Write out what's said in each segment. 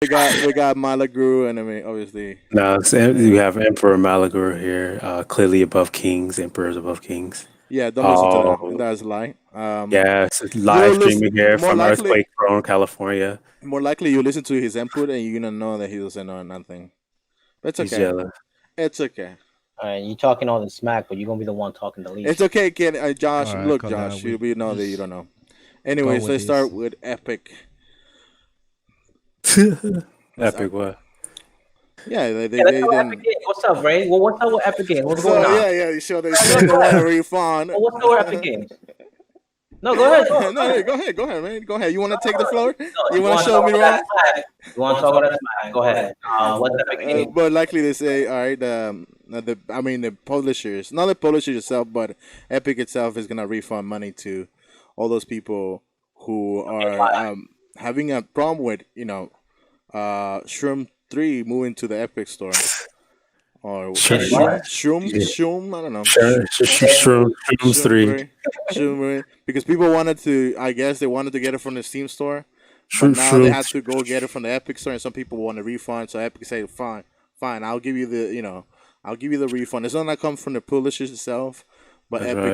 we got Malagru, and I mean, obviously, No, yeah, you have Emperor Malagur here, clearly above kings, emperors above kings. yeah. Don't listen to that. Oh, That's a lie. yeah, it's live You'll listen streaming here more from likely. Earthquake Prone, California. More likely, you listen to his input, and you're gonna know that he doesn't know nothing. But it's He's okay. jealous. It's okay. All right, you talking all the smack, but you're gonna be the one talking the It's least. okay, kid. Josh, All right, look, calm down. Josh, We you know that you just don't know. go Anyways, with let's this. start with Epic. Let's Epic what? Yeah, Yeah, let's they go with Epic didn't. Games. What's up, Ray? Well, what's up with Epic Games? What's going So on? yeah, you sure they All right, said they go want a ahead. refund. Well, what's up with Epic Games? No, go ahead. No, no, go ahead, man. Go ahead. You want to take the floor? No, You you want to want to show talk me about wrong? that smack? You want to talk about that smack? Go ahead. What's Epic Games? But likely they say, all right, the publishers, not the publishers itself, but Epic itself is gonna refund money to all those people who Okay, are why? having a problem with Shroom 3 moving to the Epic store or Sure, And sure, what? Shroom, I don't know. Shrooms Shroom 3. 3, Shroom 3, because people wanted to, I guess they wanted to get it from the Steam store, but now they had Shrooms. to go get it from the Epic store, and some people want a refund. So Epic say, fine, fine, I'll give you I'll give you the refund. It's not gonna come from the publishers itself, but That's right.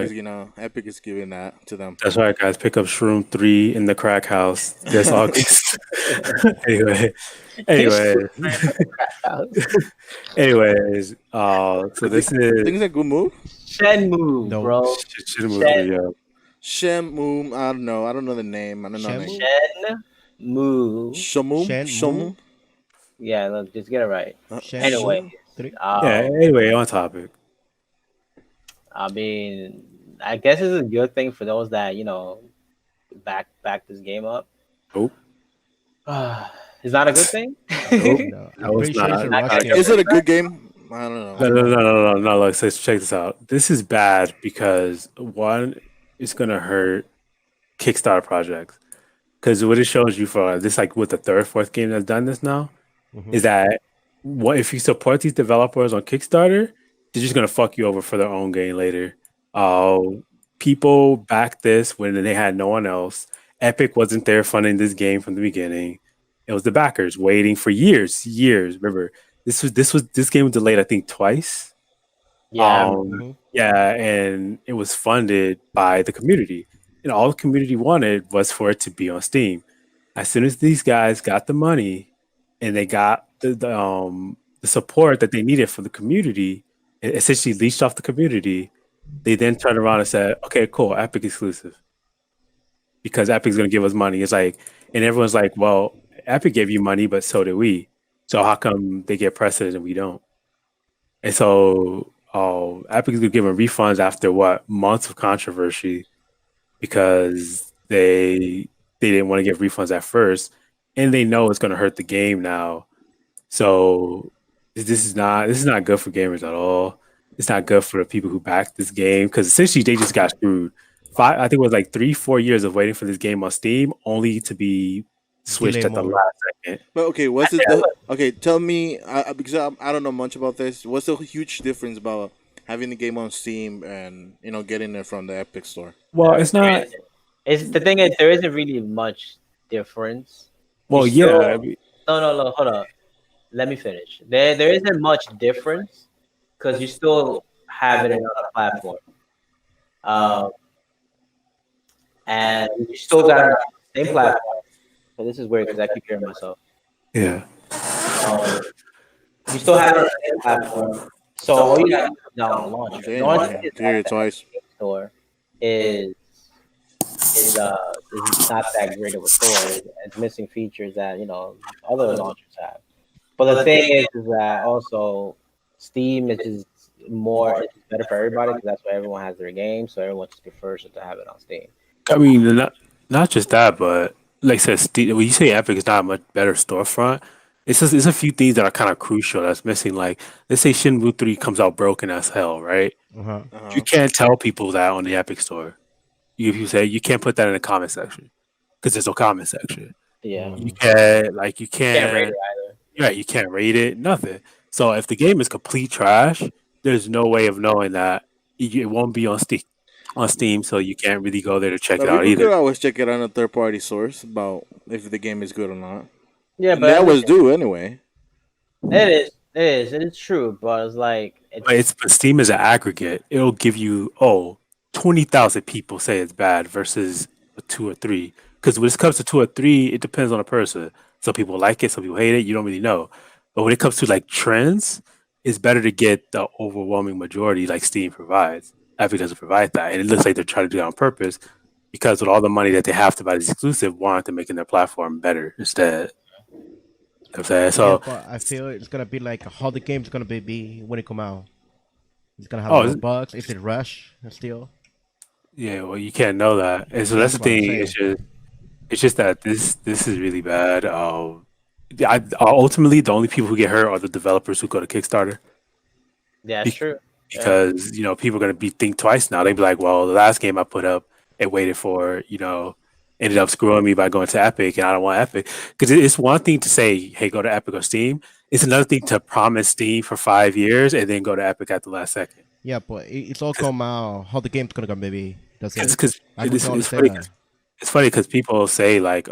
Epic is giving that to them. That's right, guys. Pick up Shroom 3 in the crack house this August. anyway, anyway, anyways, so You think, this is think it's a good move? Shenmue, No. bro. Shenmue Shen 3, yeah. Shenmue, I don't know. I don't know the name. I don't know the name. Shamu? Shenmue. Shamu. Yeah, look, just get it right. Anyway, Shenmue 3? Yeah, um, anyway, on topic. I mean, I guess it's a good thing for those that back this game up. Oh, It's not a good thing. nope. No. That I'm was pretty sure it's not. a Not rush gonna game. get Is it a rid good game? I don't No, know. no, no, no, no, no. Like, so check this out. This is bad because one, it's gonna hurt Kickstarter projects. Because what it shows you for this, like with the third, fourth game that's done this now, Hmm. is that what if you support these developers on Kickstarter, they're just gonna fuck you over for their own gain later. Uh, People backed this when they had no one else. Epic wasn't there funding this game from the beginning. It was the backers waiting for years, years. Remember, this game was delayed, I think, twice. Yeah, I remember. Hmm. Yeah, and it was funded by the community, and all the community wanted was for it to be on Steam. As soon as these guys got the money and they got the support that they needed from the community, it essentially leached off the community. They then turned around and said, "Okay, cool, Epic exclusive," because Epic's going to give us money. It's like, and everyone's like, "Well, Epic gave you money, but so did we. So how come they get precedent and we don't?" And so, Epic's going to give them refunds after what months of controversy because they didn't want to give refunds at first, and they know it's going to hurt the game now. So this is not good for gamers at all. It's not good for the people who backed this game because essentially they just got screwed. I think it was like 3, 4 years of waiting for this game on Steam, only to be switched Delay at the more. last second. But okay, what's it? Okay, tell me, because I don't know much about this. What's the huge difference about having the game on Steam and getting it from the Epic Store? Well, it's not. It's the thing is there isn't really much difference. You Well, yeah, I still mean, no, hold on. Let me finish. There isn't much difference because you still have it in another platform. Um, and you still got it on the same platform. So this is weird because I keep hearing myself. yeah. Um, you still have it on the same platform. So all you got to do is download the launcher. The Damn, only man, thing is to hear that it the twice. Game Store is is not that great of a store. It's missing features that other launchers have. But the thing is that also Steam is just it's just better for everybody because that's where everyone has their game, so everyone just prefers it to have it on Steam. I mean, not just that, but like I said, when you say Epic is not a much better storefront, it's a few things that are kind of crucial that's missing. Like, let's say Shenmue 3 comes out broken as hell, right? Uh-huh. Uh You huh. can't tell people that on the Epic Store. You say you can't put that in the comment section because there's no comment section. Yeah, You Hmm. can't you can't rate can't it either. right, you can't rate it, nothing. So if the game is complete trash, there's no way of knowing that it won't be on Steam, so you can't really go there to check But it we, out we either. could always check it on a third party source about if the game is good or not. Yeah, and they but at always least do anyway. it is true. But it's like But Steam is an aggregate. It'll give you 20,000 people say it's bad versus a two or three. Because when it comes to two or three, it depends on the person. Some people like it, some people hate it. You don't really know. But when it comes to like trends, it's better to get the overwhelming majority like Steam provides. Epic doesn't provide that, and it looks like they're trying to do it on purpose because with all the money that they have to buy this exclusive, want to making their platform better instead. You know what I'm saying? Yeah, So, but I feel it's gonna be like how the game's gonna be when it come out. It's gonna have a lot oh of bugs. Is it rush still? yeah, well you can't know that, and so that's That's the what I'm thing. saying. It's just that this is really bad. Ultimately, the only people who get hurt are the developers who go to Kickstarter yeah, it's Be- true. Yeah. because people are gonna be think twice now. They'd be like, "Well, the last game I put up and waited for, ended up screwing me by going to Epic, and I don't want Epic." Because it's one thing to say, "Hey, go to Epic or Steam." It's another thing to promise Steam for 5 years and then go to Epic at the last second. Yeah, but it's all come out how the game's gonna be. That's it. Because Like we can it's understand funny that. it's funny because people say like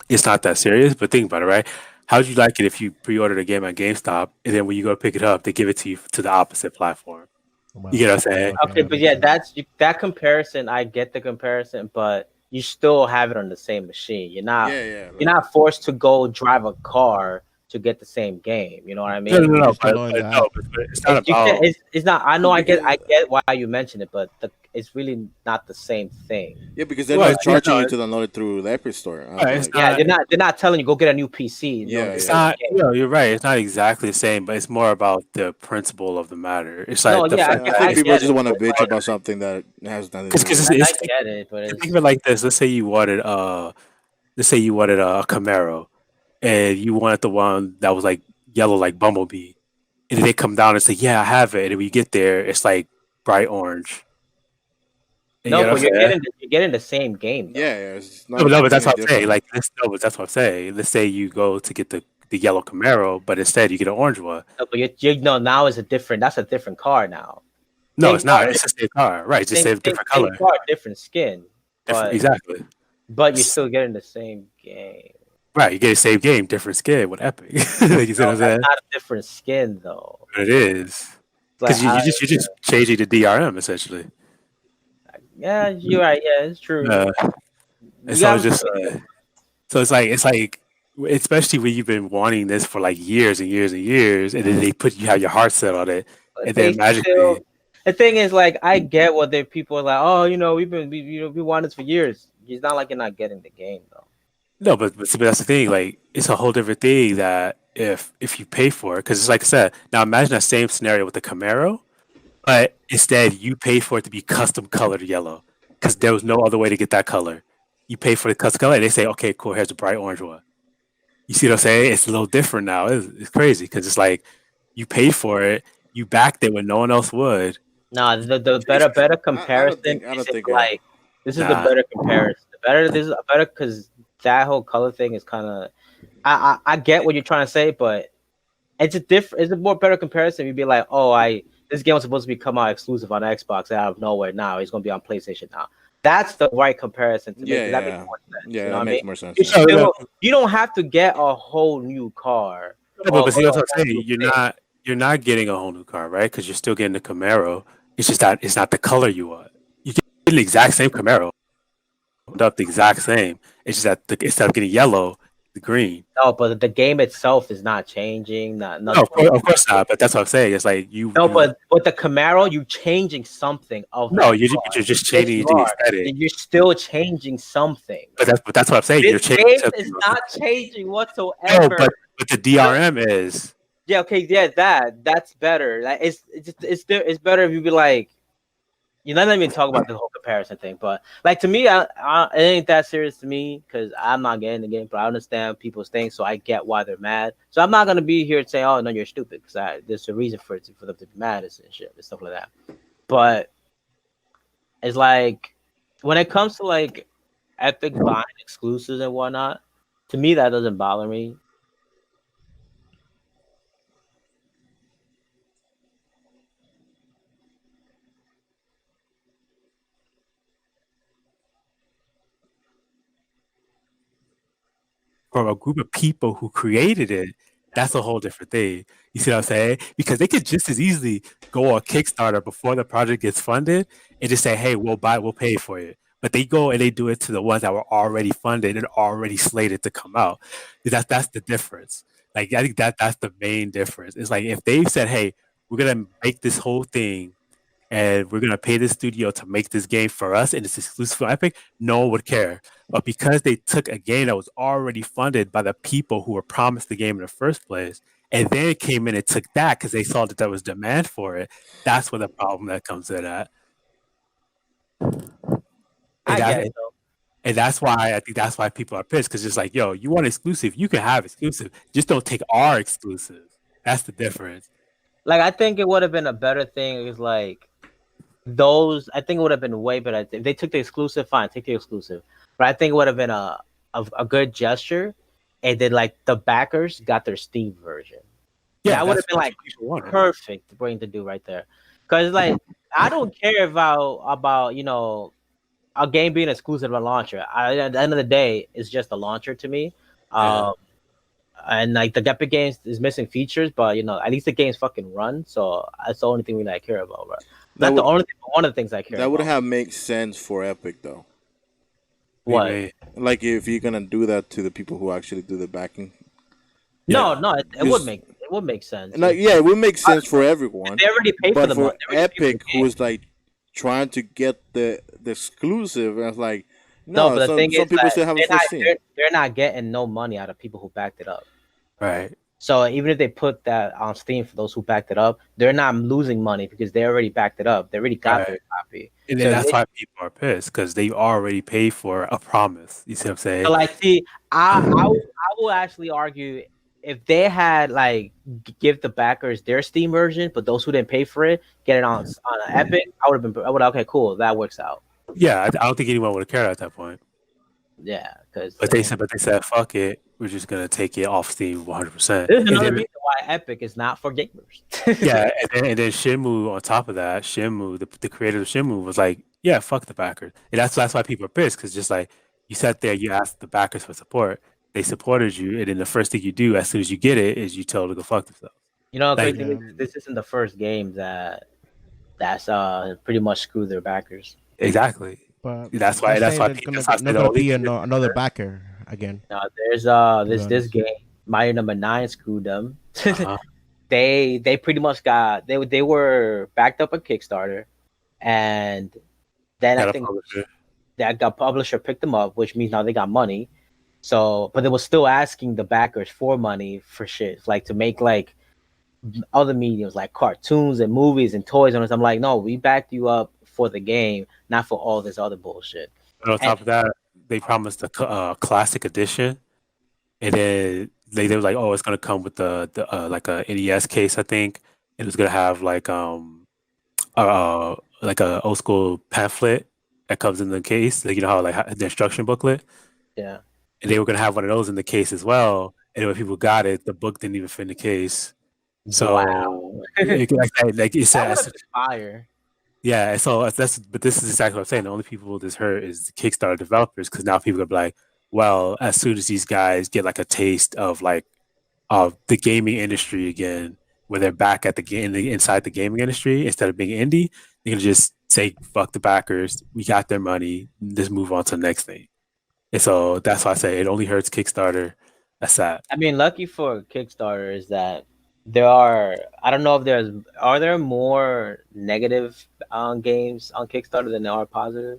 it's not that serious. But think about it, right? How'd you like it if you pre-ordered a game at GameStop and then when you go pick it up, they give it to you to the opposite platform? You Well, get what I'm saying? okay, Okay, that but makes yeah, sense. that comparison. I get the comparison, but you still have it on the same machine. Yeah, yeah. You're Like, not forced to go drive a car to get the same game. You know what I No, Yeah, no, mean? no, you no, just download the app. but it's not You about can't. It's not. I know. because I get why you mentioned it, but it's really not the same thing. yeah, because they're well, not yeah, charging no, you to download it through the Epic Store. it's Like, Yeah, not. they're not telling you go get a new PC. No, yeah, the It's yeah. same not. game. You're right. It's not exactly the same, but it's more about the principle of the matter. It's No, like the yeah, fact I that think I people get just it, want to but bitch like, about something that has nothing to do because with it. I get it, but think it's of it like this. Let's say you wanted a Camaro, and you wanted the one that was like yellow, like Bumblebee, and then they come down and say, "Yeah, I have it." And when you get there, it's like bright orange. And you no, know but what I'm saying? you're getting the same game Yeah, though. yeah. It's No, not no, but that's any what I'm saying. different. No, but that's what I'm saying. Let's say you go to get the yellow Camaro, but instead you get an orange one. No, but you know now is a different. That's a different car now. No, Same it's not. car, It's the same car, right? Just a different same color, car, different skin, different. but Exactly. you're S- still getting the same game. Right. You get the same game, different skin with Epic. Like, you see No, what I'm that's saying? not a different skin though. But it is It's like because you're just changing the DRM essentially. yeah, you're right. Yeah, it's true. Uh, and You so got it's a just point. so it's like especially when you've been wanting this for like years and years and years, and then they put you have your heart set on it, But and they then still. magically The thing is, like, I get what they people are like. Oh, we want this for years. It's not like you're not getting the game though. no, but see, but that's the thing. Like, it's a whole different thing that if you pay for it, because it's like I said. Now imagine that same scenario with the Camaro, but instead you pay for it to be custom colored yellow, because there was no other way to get that color. You pay for the custom color, and they say, "Okay, cool. Here's a bright orange one." You see what I'm saying? It's a little different now. It's crazy because it's like you paid for it, you backed it when no one else would. Nah, the It's, better I don't comparison think. I don't isn't think. like this is the nah, better comparison. The better this is a better because that whole color thing is kind of I get what you're trying to say, but it's a more better comparison. You'd be like, oh, I this game was supposed to be come out exclusive on Xbox out of nowhere. Now it's gonna be on PlayStation now. That's the right comparison to make Yeah, because that makes yeah, more sense. You yeah. know That what I mean? makes more sense. You Yeah. no, no, still you don't have to get a whole new car no, or but see, a that's what I'm whole saying. new thing. You're not getting a whole new car, right? Because you're still getting the Camaro. It's just that it's not the color you want. You get the exact same Camaro, up the exact same. It's just that instead of getting yellow, the green. No, but the game itself is not changing. No, Nothing. of course not. But that's what I'm saying. It's like No, you. but the Camaro, you changing something of No, that car. you're just Yes, changing you the are. aesthetic. You're still changing something. But that's what I'm saying. This You're changing game something. is not changing No, whatsoever. but the DRM is. Yeah, okay, yeah, that's better. Like it's better if you be like, you know, not even talk about the whole comparison thing, but like to me, it ain't that serious to me because I'm not getting the game, but I understand people's things, so I get why they're mad. So I'm not gonna be here saying, "Oh no, you're stupid," because there's a reason for them to be mad and shit and stuff like that. But it's like when it comes to like Epic buying exclusives and whatnot, to me that doesn't bother me. from a group of people who created it, that's a whole different thing. You see what I'm saying? Because they could just as easily go on Kickstarter before the project gets funded and just say, "Hey, we'll pay for it." But they go and they do it to the ones that were already funded and already slated to come out. That's the difference. Like I think that's the main difference. It's like if they said, "Hey, we're gonna make this whole thing and we're gonna pay this studio to make this game for us and it's exclusive for Epic," no one would care. But because they took a game that was already funded by the people who were promised the game in the first place, and then came in and took that because they saw that there was demand for it, that's where the problem that comes in at. And I get that, it though. and that's why I think that's why people are pissed because it's like, yo, you want exclusive, you can have exclusive, just don't take our exclusive. That's the difference. Like I think it would have been a better thing is like those. I think it would have been way better if they took the exclusive. Fine, take the exclusive. But I think it would have been a good gesture, and then like the backers got their Steam version. Yeah, That would have that's been what like people wanted. perfect thing to do right there. Because like I don't care about a game being exclusive to a launcher. At the end of the day, it's just a launcher to me. Yeah. And like the Epic Games is missing features, but at least the games fucking run. So that's the only thing really I care about, bro. Not the only thing, but one of the things I care That about. would have made sense for Epic though. What? Maybe. Like if you're gonna do that to the people who actually do the backing. No, it Just- would make sense. No, yeah, it would make sense for everyone. They already paid for But the for money. They already paid for Epic, the who game. is like trying to get the exclusive, and it's like No, no, but the some thing is, people like, still have they're it for not, Steam. they're not getting no money out of people who backed it up. Right. So even if they put that on Steam for those who backed it up, they're not losing money because they already backed it up. They already got their copy. And then that's why people are pissed because they already paid for a promise. You see what I'm saying? So like, see, I will actually argue if they had like give the backers their Steam version, but those who didn't pay for it get it on Epic, I would have been okay, cool, that works out. Yeah, I don't think anyone would have cared at that point. Yeah, because But they said, fuck it, we're just gonna take it off Steam 100%. there's another reason why Epic is not for gamers. Yeah, and then Shenmue on top of that, the creator of Shenmue was like, yeah, fuck the backers, and that's why people are pissed because just like you sat there, you asked the backers for support, they supported you, and then the first thing you do as soon as you get it is you tell them to go fuck themselves. Crazy thing is, this isn't the first game that's pretty much screwed their backers. Exactly. But That's why there's people not gonna be another backer again. No, there's this game, Mario number 9 screwed them. Uh-huh. They pretty much got they were backed up on Kickstarter, and then I think that publisher picked them up, which means now they got money. So, but they were still asking the backers for money for shit, like to make like other mediums like cartoons and movies and toys. And I'm like, no, we backed you up for the game, not for all this other bullshit. And on top of that, they promised a classic edition, and then they were like, "Oh, it's gonna come with the like a NES case, I think, and it's gonna have like a old school pamphlet that comes in the case, like how like the instruction booklet." Yeah, and they were gonna have one of those in the case as well. And when people got it, the book didn't even fit in the case. So like you said, fire. Yeah, so but this is exactly what I'm saying. The only people this hurt is the Kickstarter developers because now people are like, well, as soon as these guys get like a taste of like the gaming industry again, where they're back at the game inside the gaming industry instead of being indie, they're gonna just say fuck the backers, we got their money, just move on to the next thing. And so that's why I say it only hurts Kickstarter. That's sad. I mean, lucky for Kickstarter is that I don't know if are there more negative games on Kickstarter than there are positive?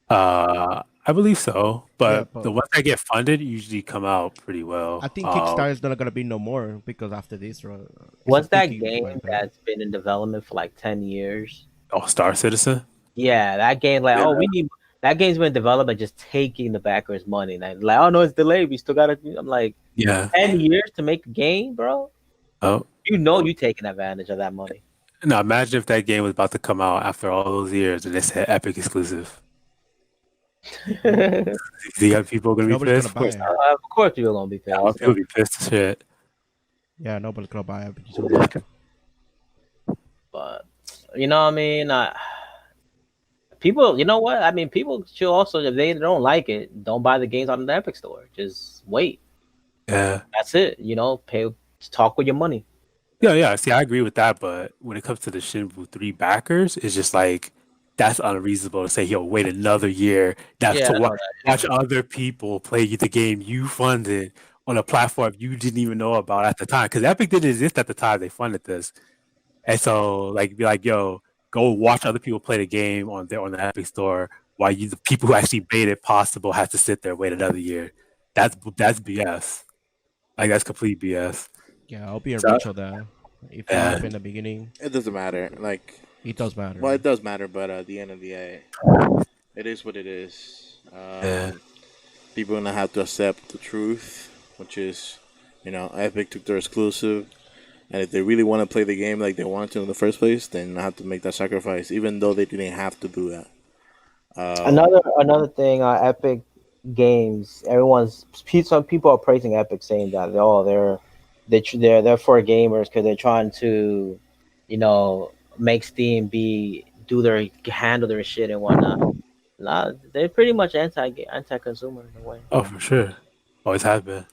I believe so, but the ones that get funded usually come out pretty well. I think Kickstarter is not gonna be no more because after this, what's that game that's been in development for like 10 years? Oh, Star Citizen. Yeah, that game. Like, we need that game's been in development, just taking the backers' money. And like, oh no, it's delayed. We still gotta. I'm like, 10 years to make a game, bro. Oh, you taking advantage of that money. Now imagine if that game was about to come out after all those years and they said Epic exclusive. You got people gonna be pissed? Of course, people gonna be pissed. Yeah, people be pissed as shit. Yeah, nobody's gonna buy Epic. But what I mean, people. You know what? I mean, people should also, if they don't like it, don't buy the games on the Epic Store. Just wait. Yeah. That's it. You know, talk with your money. Yeah. See, I agree with that, but when it comes to the Shenmue 3 backers, it's just like that's unreasonable to say, yo, wait another year. That's Yeah, to I know watch other people play the game you funded on a platform you didn't even know about at the time. Because Epic didn't exist at the time they funded this. And so, like, be like, yo, go watch other people play the game on the Epic Store while the people who actually made it possible have to sit there and wait another year. That's BS. Like that's complete BS. Yeah, I'll be a So, Rachel though. If it yeah, happened in the beginning, It doesn't matter. Like, it does matter. well, it does matter, but at the end of the day, it is what it is. yeah, People are gonna have to accept the truth, which is, Epic took their exclusive, and if they really want to play the game like they wanted to in the first place, then they have to make that sacrifice, even though they didn't have to do that. Another thing, Epic Games. Some people are praising Epic, saying that they're for gamers because they're trying to, make Steam handle their shit and whatnot. Nah, they're pretty much anti-consumer in a way. oh for sure, always have been.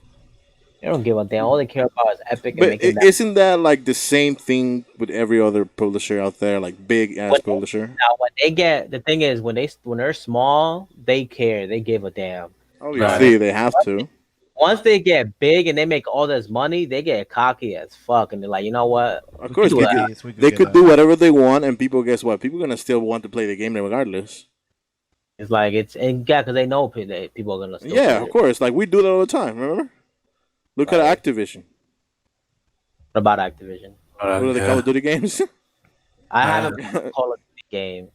They don't give a damn. All they care about is Epic and But making that. isn't that like the same thing with every other publisher out there, like big ass When publisher? Now, when they get the thing is when they're small, they care. They give a damn. Obviously, they have to. Once they get big and they make all this money, they get cocky as fuck, and they're like, you know what? Of course, do that. they could do whatever they want, and people, guess what? People are gonna still want to play the game regardless. It's like because they know that people are gonna. Still Yeah, play of it. course. Like we do that all the time. Remember? Look at Activision. What about Activision? What are they Call of Duty games? I haven't played a Call of Duty game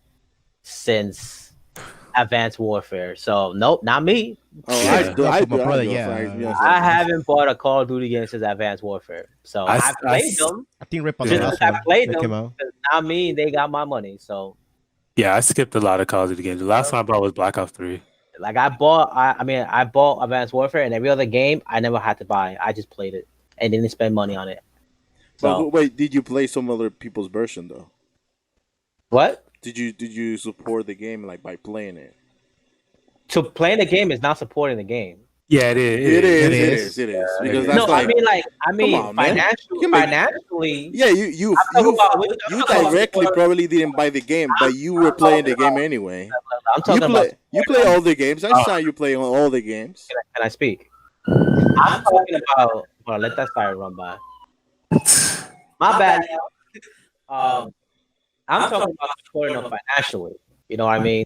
since Advanced Warfare, so nope, not me. Oh, Yeah. I do. I haven't bought a Call of Duty game since Advanced Warfare, so I played them. I think Rip on Just the last I one played that came them. out. Not me. They got my money, so Yeah, I skipped a lot of Call of Duty games. The last one I bought was Black Ops 3. like I bought Advanced Warfare, and every other game I never had to buy. I just played it and didn't spend money on it. So But wait, did you play some other people's version though? what? Did you support the game like by playing it? So playing the game is not supporting the game. Yeah, it is. It is. Because that's No, like, I mean, on, man. financially. yeah, you directly probably didn't buy the game, but you were playing the game anyway. I'm talking about. You play all the games. I saw you play on all the games. Can I speak? I'm talking about. Well, let that fire run by. My bad. I'm talking about supporting them financially. You know what I mean?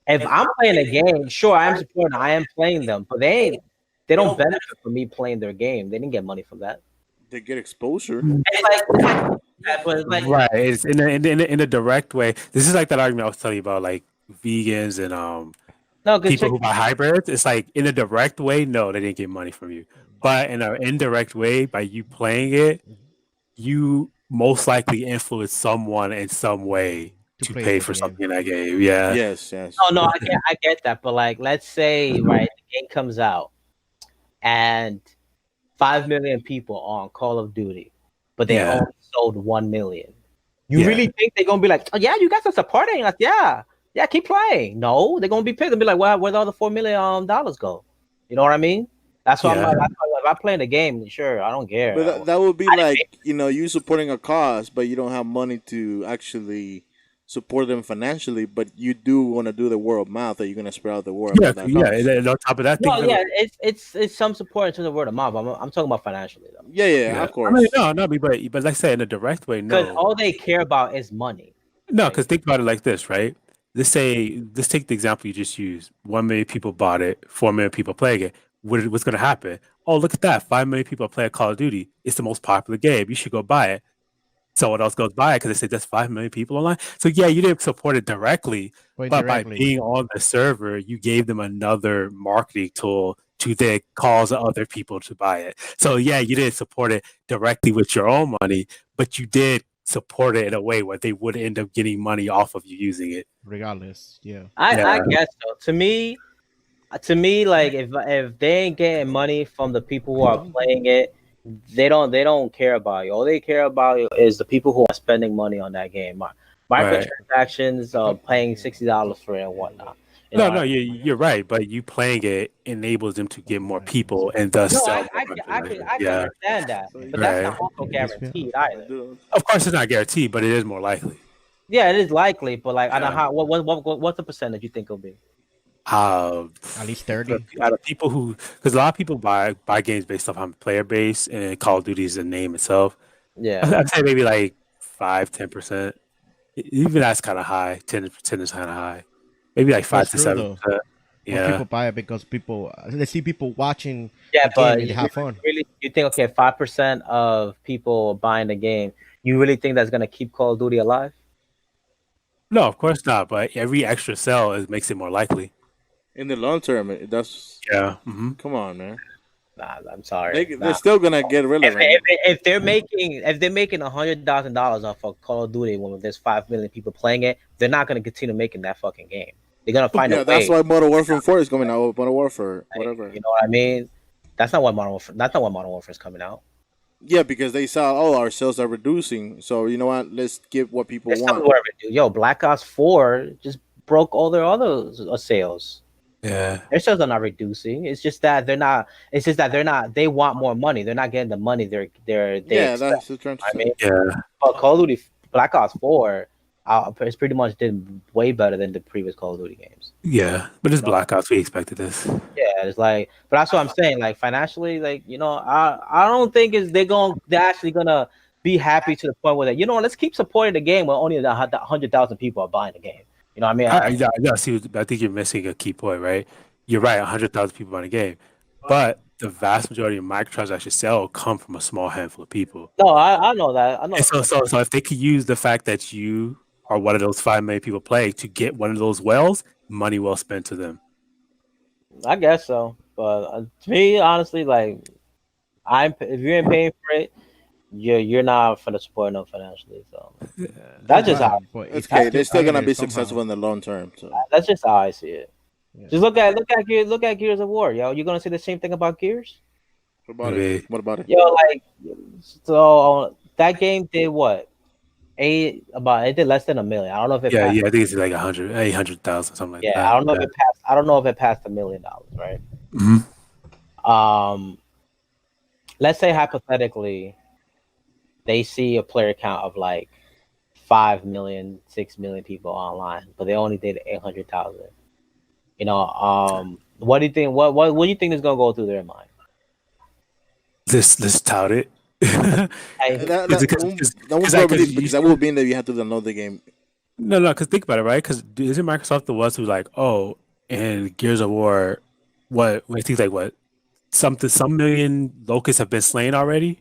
If I'm playing a game, sure, I am supporting. I am playing them, but they don't benefit from me playing their game. They didn't get money from that. They get exposure. It's like Right. It's in a direct way. This is like that argument I was telling you about, like vegans and no, people who buy hybrids. It's like in a direct way, no, they didn't get money from you. But in an indirect way, by you playing it, you most likely influence someone in some way to pay for something in that game. Yeah. Yes. No, I get that. But like, let's say, right, the game comes out and 5 million people on Call of Duty, but they only sold 1 million. You really think they're gonna be like, oh yeah, you guys are supporting us? Yeah, keep playing. No, they're gonna be pissed and be like, well, where'd all the $4 million go? You know what I mean? That's why if I play in the game, sure, I don't care. But that would be like, you supporting a cause, but you don't have money to actually support them financially, but you do want to do the word of mouth that you're going to spread out the word. And on top of that, it's some support into the word of mouth. I'm talking about financially though. Yeah, of course. I mean, but like I said, in a direct way, no. Because all they care about is money. No, because think about it like this, right? Let's take the example you just used. 1 million people bought it, 4 million people playing it. What's going to happen? Oh, look at that. 5 million people play Call of Duty. It's the most popular game. You should go buy it. Someone else goes buy it because they say that's 5 million people online. So yeah, you didn't support it directly, but by being on the server, you gave them another marketing tool to then cause other people to buy it. So yeah, you didn't support it directly with your own money, but you did support it in a way where they would end up getting money off of you using it. Regardless, yeah. I guess so. To me, like if they ain't getting money from the people who are playing it, they don't care about you. All they care about is the people who are spending money on that game. Microtransactions, paying $60 for it and whatnot. You know, No, you're right, but you playing it enables them to get more people and thus no, sell more merchandise. I can Yeah, understand that, So but that's right. not also This feel- guaranteed either. dude, Of course, it's not guaranteed, but it is more likely. Yeah, it is likely, but like, I don't know Yeah. how. What's the percentage you think it'll be? Uh, At least 30. out of people who, because a lot of people buy games based off on player base, and Call of Duty is the name itself. Yeah, I'd say maybe like 5-10%. Even that's kind of high. 10% is kind of high. Maybe like That's five to true seven though. percent. Most people Yeah. buy it because people they see people watching yeah, the game but and they have fun. you think okay, 5% of people buying the game, you really think that's gonna keep Call of Duty alive? No, of course not. But every extra sell makes it more likely. in the long term, that's Yeah. come on, man. Nah, I'm sorry. They're still gonna get relevant. If they're making $100,000 off of Call of Duty when there's 5 million people playing it, they're not gonna continue making that fucking game. They're gonna find a Yeah, way. that's why Modern Warfare 4 is coming out. Modern Warfare, whatever. You know what I mean? That's not what Modern Warfare. That's not what Modern Warfare is coming out. Yeah, because they saw, oh, our sales are reducing. So you know what? Let's give what people There's something want. whatever, dude. Yo, Black Ops 4 just broke all their other sales. Yeah. Their sales are not reducing. It's just that they're not. It's just that they're not. They want more money. They're not getting the money. They Yeah, expect. that's the term. I mean, Yeah. but Call of Duty Black Ops 4, it's pretty much did way better than the previous Call of Duty games. Yeah. But it's Black Ops. We expected this. Yeah, it's like, but that's what I'm saying. Like financially, like I don't think they're actually gonna be happy to the point where let's keep supporting the game when only 100,000 people are buying the game. You know what I mean? I see. I think you're missing a key point, right? You're right. 100,000 people on a game, but the vast majority of microtransactions sell come from a small handful of people. No, I know that. I know. And so if they could use the fact that you are one of those 5 million people playing to get one of those whales, money well spent to them. I guess so, but to me, honestly, like if you ain't paying for it, you're not for the support no financially. So that's just how But It's if you okay. They're still gonna target be it somehow- successful in the long term. So that's just how I see it. Yeah. Just look at Gears of War, yo. You're gonna see the same thing about Gears. what about Maybe. it? What about it? Yo, like, so that game did what? It did less than 1 million. I don't know if it Yeah, passed. yeah. I think it's like 800,000, something like Yeah, that. I don't know if it passed. I don't know if it passed $1 million, right? Mhm. Let's say hypothetically, they see a player count of like 5 million, 6 million people online, but they only did 800,000. What do you think? What do you think is gonna go through their mind? Let's tout it. Hey, That won't probably because that will mean that you have to download the game. No, because think about it, right? Because isn't Microsoft the ones who like, oh, and Gears of War, what? I think like what? Some million locusts have been slain already.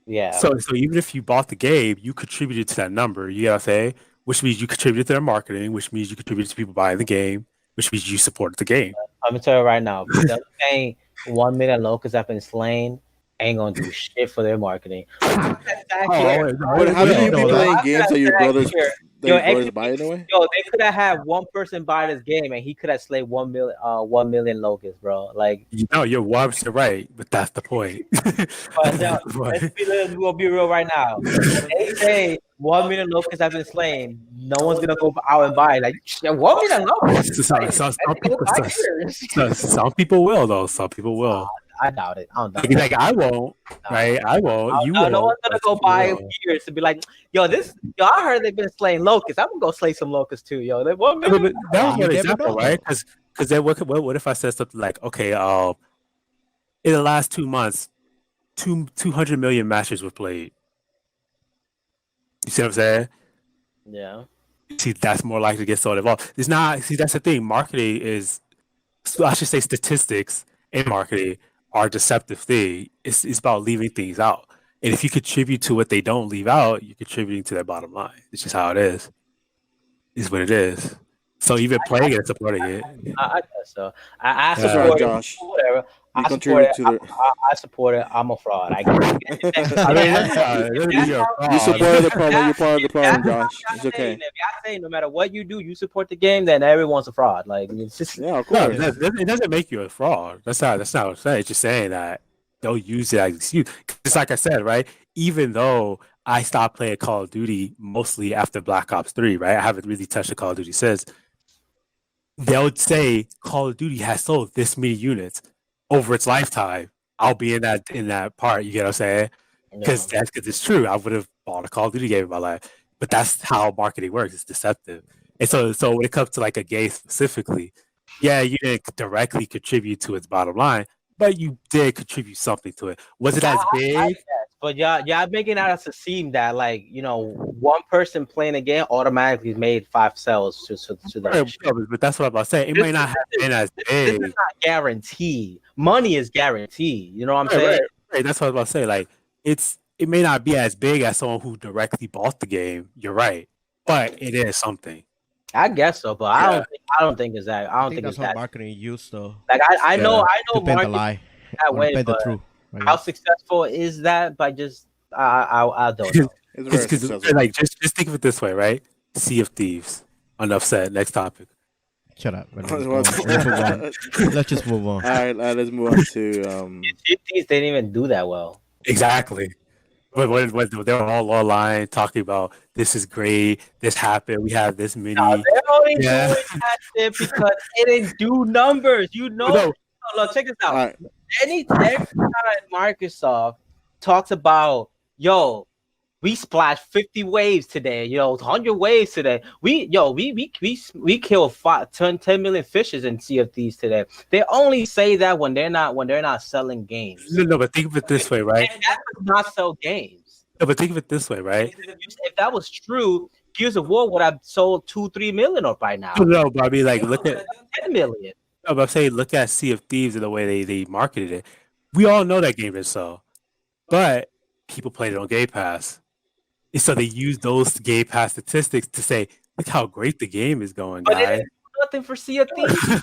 yeah. So even if you bought the game, you contributed to that number. You gotta say, which means you contributed to their marketing, which means you contributed to people buying the game, which means you supported the game. I'm gonna tell you right now, them saying 1 million locusts have been slain ain't gonna do shit for their marketing. But how do you be playing games that your brothers buy anyway? Yo, they could have had one person buy this game and he could have slayed 1 million locusts, bro. Like, No, you're 100% right, but that's the point. we'll be real right now. They say 1 million locusts have been slain. No one's gonna go out and buy it. Like, 1 million locusts. Some people will, though. Some people will. I doubt it. I don't doubt Like I won't, right? I won't. You won't. No one's gonna go buy Gears to be like, I heard they've been slaying locusts. I'm gonna go slay some locusts too, yo. That was one You example, never know. right? Because then what if I said something like, okay, in the last 2 months, 200 million matches were played. You see what I'm saying? Yeah. See, that's more likely to get sold involved. It's not. See, that's the thing. Marketing is, I should say, statistics and marketing are a deceptive thing. It's about leaving things out. And if you contribute to what they don't leave out, you're contributing to their bottom line. It's just how it is. It's what it is. So even playing it and supporting it. I guess so. I That's support right, it. Josh. Whatever. You I contribute support to it. the. I support it. I'm a fraud. I get it. I mean, that's you're a fraud. You support the problem. You're part of the problem, Josh. It's okay. If y'all say no matter what you do, you support the game, then everyone's a fraud. Like, it's just Yeah, of No, course. it doesn't make you a fraud. That's not what I'm saying. It's just saying that they'll use it as an excuse. It's like I said, right? Even though I stopped playing Call of Duty mostly after Black Ops 3, right? I haven't really touched the Call of Duty since. they'll say Call of Duty has sold this many units over its lifetime. I'll be in that part. You get what I'm saying? Yeah. Because it's true. I would have bought a Call of Duty game in my life, but that's how marketing works. It's deceptive. And so when it comes to like a game specifically, yeah, you didn't directly contribute to its bottom line, but you did contribute something to it. Was it as big? But y'all making out as a seem that like one person playing a game automatically made 5 sales to that. Right, but that's what I'm about to say. It may not have been as This big. is not guaranteed. Money is guaranteed. You know what I'm saying? Right. That's what I was about to say. Like it may not be as big as someone who directly bought the game. You're right, but it is something. I guess so, but I don't think it's that. I don't think that's it's how that. marketing used though. Like I know To bend the marketing lie. that Or way, bend the but truth. how successful is that? By just I don't know. It's very Because successful. like just think of it this way, right? Sea of Thieves. Enough said. Next topic. Shut up. Let's move on. Let's just move on. All right, let's move on to These didn't even do that well. Exactly. But they were all online talking about this is great, this happened, we have this many. No, they're only doing Yeah. that shit because it didn't do numbers. No. Look, check this out. all right. Every time Microsoft talks about, we splashed 50 waves today, 100 waves today. We killed 10 million fishes in Sea of Thieves today. They only say that when they're not selling games. No, but think of it this way, right? And that does not sell games. No, but think of it this way, right? If that was true, Gears of War would have sold 2-3 million or by now. No, but I mean, like, look at 10 million. No, but I'm saying, look at Sea of Thieves and the way they marketed it. We all know that game is so, but people played it on Game Pass. And so they use those Game Pass statistics to say, look how great the game is going, But it guys. didn't do nothing for Sea of Thieves.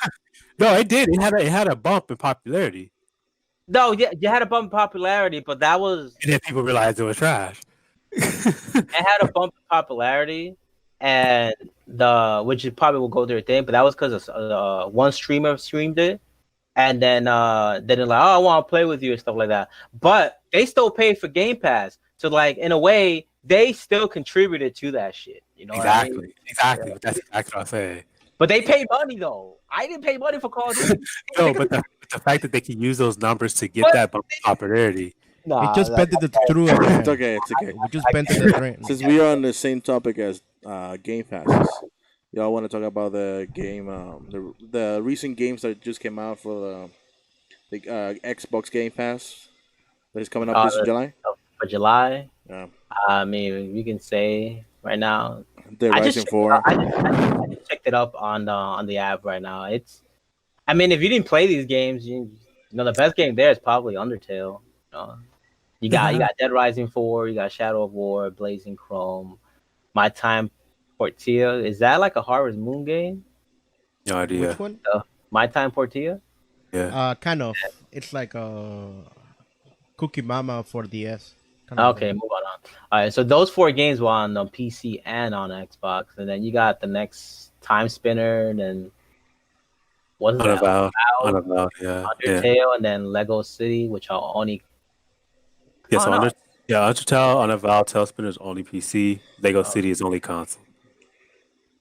No, it did. It had a bump in popularity. No, yeah, you had a bump in popularity, but that was And then people realized it was trash. it had a bump in popularity, and which is probably will go their thing, but that was because one streamer streamed it, and then they're like, oh, I want to play with you and stuff like that. But they still paid for Game Pass, so like in a way, they still contributed to that shit. You know Exactly. what I mean? Exactly. But that's exactly what I'm saying. But they paid money though. I didn't pay money for Call of Duty. No, but the fact that they can use those numbers to get that bump in popularity. Nah, We just bent the truth again. It's okay. It's okay. We just bent the trend. Since we are on the same topic as Game Passes, y'all want to talk about the game, the recent games that just came out for the Xbox Game Pass that is coming up this July? for July. Yeah. I mean, we can say right now. The Rising 4. I just checked it up on the app right now. I mean, if you didn't play these games, you know the best game there is probably Undertale. You got Dead Rising 4, you got Shadow of War, Blazing Chrome, My Time Portia. Is that like a Harvest Moon game? No idea. Which one? My Time Portia? Yeah. Kind of. It's like a Cookie Mama for DS. Kind of Okay, move on. All right, so those 4 games were on PC and on Xbox, and then you got the next Time Spinner, and then what's that? Unavowed, yeah. Undertale, and then Lego City, which are only. Yeah, so Oh, no. Undertale, Unavowed, Tailspin is only PC. Lego City is only console.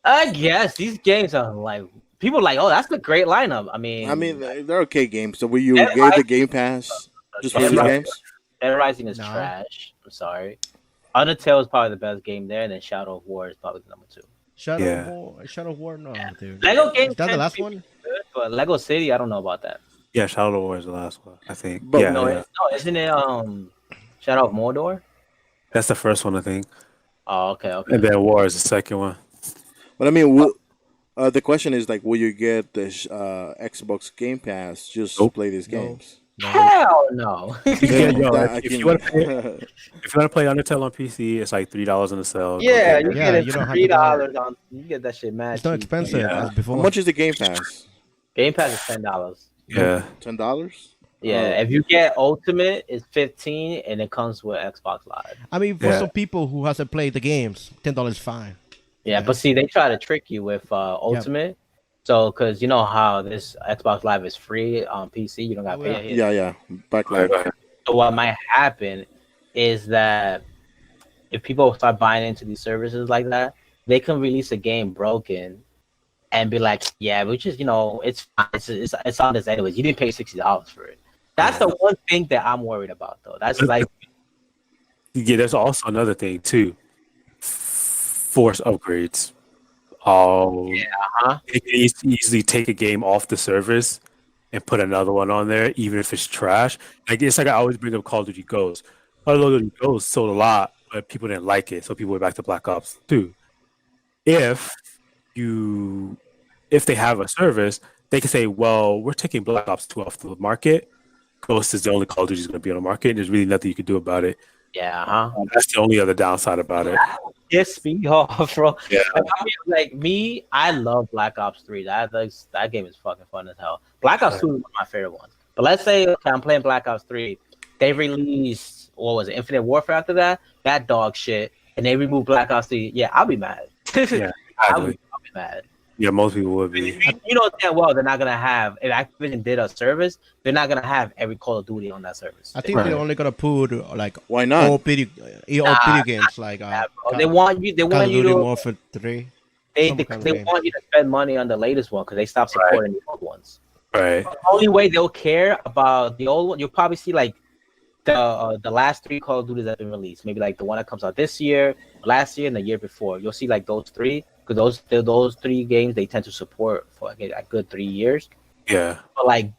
I guess these games are like people are like, oh, that's a great lineup. I mean, they're okay games. So will you Dead get the Game Pass just for Dead these Rising- games? Dead Rising is No. trash. I'm sorry. Undertale is probably the best game there, and then Shadow of War is probably the number 2. Shadow of War? No, dude. Lego games Is that the tend last to be one? good, but Lego City, I don't know about that. Yeah, Shadow of War is the last one, I think. But yeah, No, yeah. isn't it Shadow of Mordor? That's the first one, I think. Oh, okay. And then War is the second one. But I mean, the question is like, will you get the Xbox Game Pass just to Nope. play these No. games? Hell no. Yeah, yo, That if you want to play Undertale on PC, it's like $3 in the sale. Yeah, Okay. you Yeah, get it you don't have for to $3 on. You get that shit mad It's not cheap. expensive Yeah. as before. How much is the Game Pass? Game Pass is $10. Yeah. $10? Yeah, if you get Ultimate, it's $15, and it comes with Xbox Live. I mean, for Yeah. some people who hasn't played the games, $10 is fine. Yeah, but see, they try to trick you with Ultimate. So, because you know how this Xbox Live is free on PC, you don't got to pay it. Yeah. Backlog. So what might happen is that if people start buying into these services like that, they can release a game broken, and be like, yeah, which is it's fine. It's on this anyways. You didn't pay $60 for it. That's the one thing that I'm worried about though. That's like there's also another thing too. Force upgrades. It can easily take a game off the service and put another one on there, even if it's trash. Like it's like I always bring up Call of Duty Ghosts. Call of Duty Ghosts sold a lot, but people didn't like it, so people went back to Black Ops 2. If they have a service, they can say, "Well, we're taking Black Ops 2 off the market. Ghost is the only Call of Duty is going to be on the market. There's really nothing you can do about it." Yeah, That's the only other downside about it. piss me off, bro. Yeah. Like me, I love Black Ops 3. That game is fucking fun as hell. Black Ops 2 is one of my favorite ones. But let's say I'm playing Black Ops 3. They released Infinite Warfare after that? That dog shit. And they removed Black Ops 3. Yeah, I'll be mad. Yeah, I'll be mad. Yeah, most people would be. You know damn well they're not gonna have, if Activision did a service, they're not gonna have every Call of Duty on that service. I think they're only gonna put like Why not? all video games like they want you. They Call want of you Duty to. Warfare 3. They some kind of game. want you to spend money on the latest one because they stopped supporting the old ones. Right. The only way they'll care about the old one, you'll probably see like the last 3 Call of Duties that have been released. Maybe like the one that comes out this year, last year, and the year before. You'll see like those 3. Because those 3 games they tend to support for like a good 3 years. Yeah. But like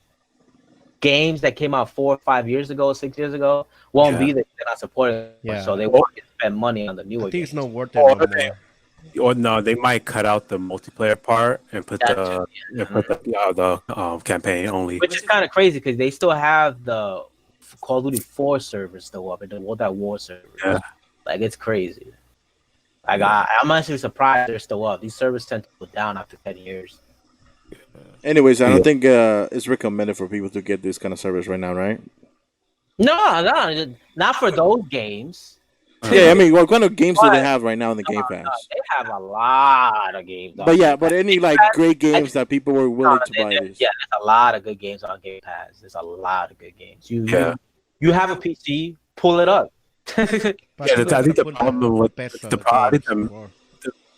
games that came out 4 or 5 years ago, 6 years ago, won't be that they're not supporting. Yeah. So they won't spend money on the newer. I think games. it's not worth it anymore. Or no, they might cut out the multiplayer part and put the campaign only. Which is kind of crazy because they still have the Call of Duty 4 server still up and the World at War server. Yeah. Like it's crazy. Like I'm actually surprised they're still up. These servers tend to go down after 10 years. Anyways, I don't think it's recommended for people to get this kind of service right now, right? No, not for those games. Yeah, I mean, what kind of games do they have right now in the Game Pass? They have a lot of games. But any like great games that people were willing to buy this? Yeah, there's a lot of good games on Game Pass. There's a lot of good games. You have a PC, pull it up. I think the problem with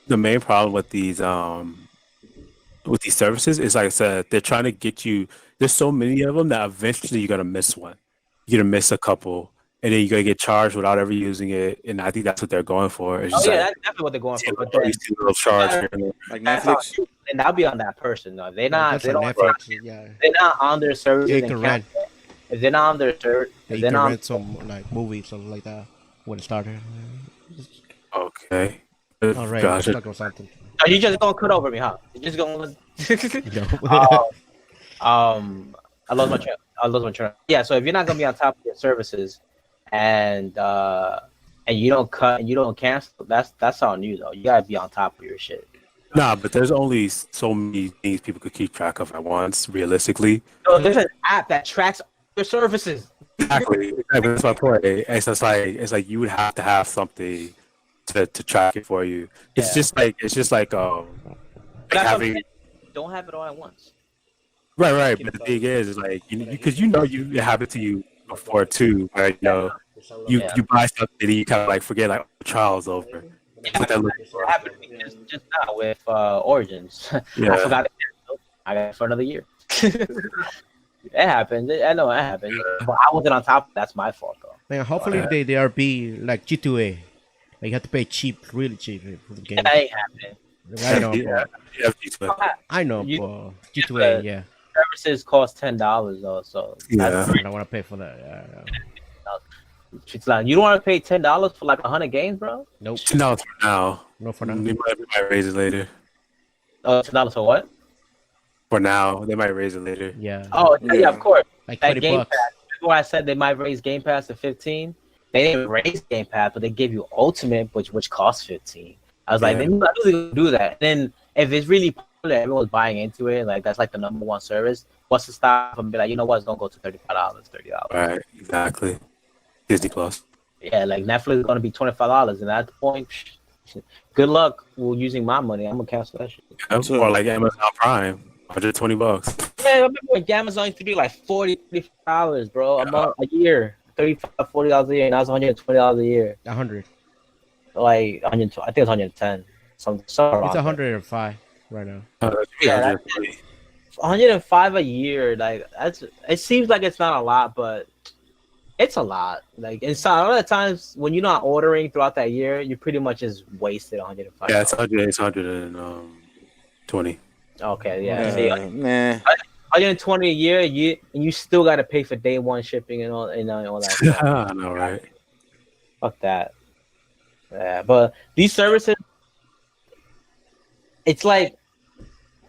the main problem with these services is, like I said, they're trying to get you. There's so many of them that eventually you're gonna miss one. You're gonna miss a couple, and then you're gonna get charged without ever using it. And I think that's what they're going for. It's that's definitely what they're going for. But then, little charge like Netflix, and that'll be on that person. though. They're not. They don't. Netflix, They're not on their service. You can rent. If they're not on their service, You can rent some like movies, something like that when it started. Okay. All right, let's Gotcha. talk about something. Are you just gonna cut over me, huh? You just gonna. I lost my train. Yeah, so if you're not gonna be on top of your services, and you don't cut and you don't cancel, that's on you though. You gotta be on top of your shit. Nah, but there's only so many things people could keep track of at once, realistically. So there's an app that tracks your services. Exactly. That's my point. It's like you would have to have something to track it for you. It's just like having. Don't have it all at once. Right. But the thing is like because you have it to you before too, right? You buy something and you kind of like forget like the trial's over. Yeah, that happened to me just now with Origins. Yeah. I forgot to cancel. I got it for another year. It happened. I know it happened. But I wasn't on top. That's my fault though. Man, hopefully they are be like G2A. Like you have to pay really cheap for the game. That ain't happening. I know, I know, G2A, yeah. Services cost $10 though, so I don't want to pay for that. It's like you don't want to pay $10 for like 100 games, bro. Nope. No, for now. No, for now. We might raise it later. $10 for what? For now, they might raise it later. Yeah. Oh yeah, of course. Like that $20. Game Pass. Remember I said they might raise Game Pass to 15? They didn't raise Game Pass, but they gave you Ultimate, which costs 15. I was like, they're not really gonna do that. And then if it's really popular, everyone's buying into it. Like that's like the number one service. What's to stop and be like, you know what? It's gonna go to $35, $30. Right, exactly. Disney Plus. Yeah, like Netflix is gonna be $25, and at that point, good luck using my money. I'm gonna cancel that shit. Or like Amazon Prime, $120. Yeah, I remember when Amazon used to be like $40 bro, a year, $35-$40 a year. Now it's $120 a year. 100. Like 120, I think it's 110. Some It's 105. right now. Yeah, that's 105 a year. Like that's. It seems like it's not a lot, but it's a lot. Like, and so a lot of times when you're not ordering throughout that year, you pretty much just wasted 105. Yeah, it's 100. It's 120. Okay, yeah. Okay. See, Nah. 120 a year, you still got to pay for day one shipping and all that stuff. I know, right? Fuck that. Yeah, but these services, it's like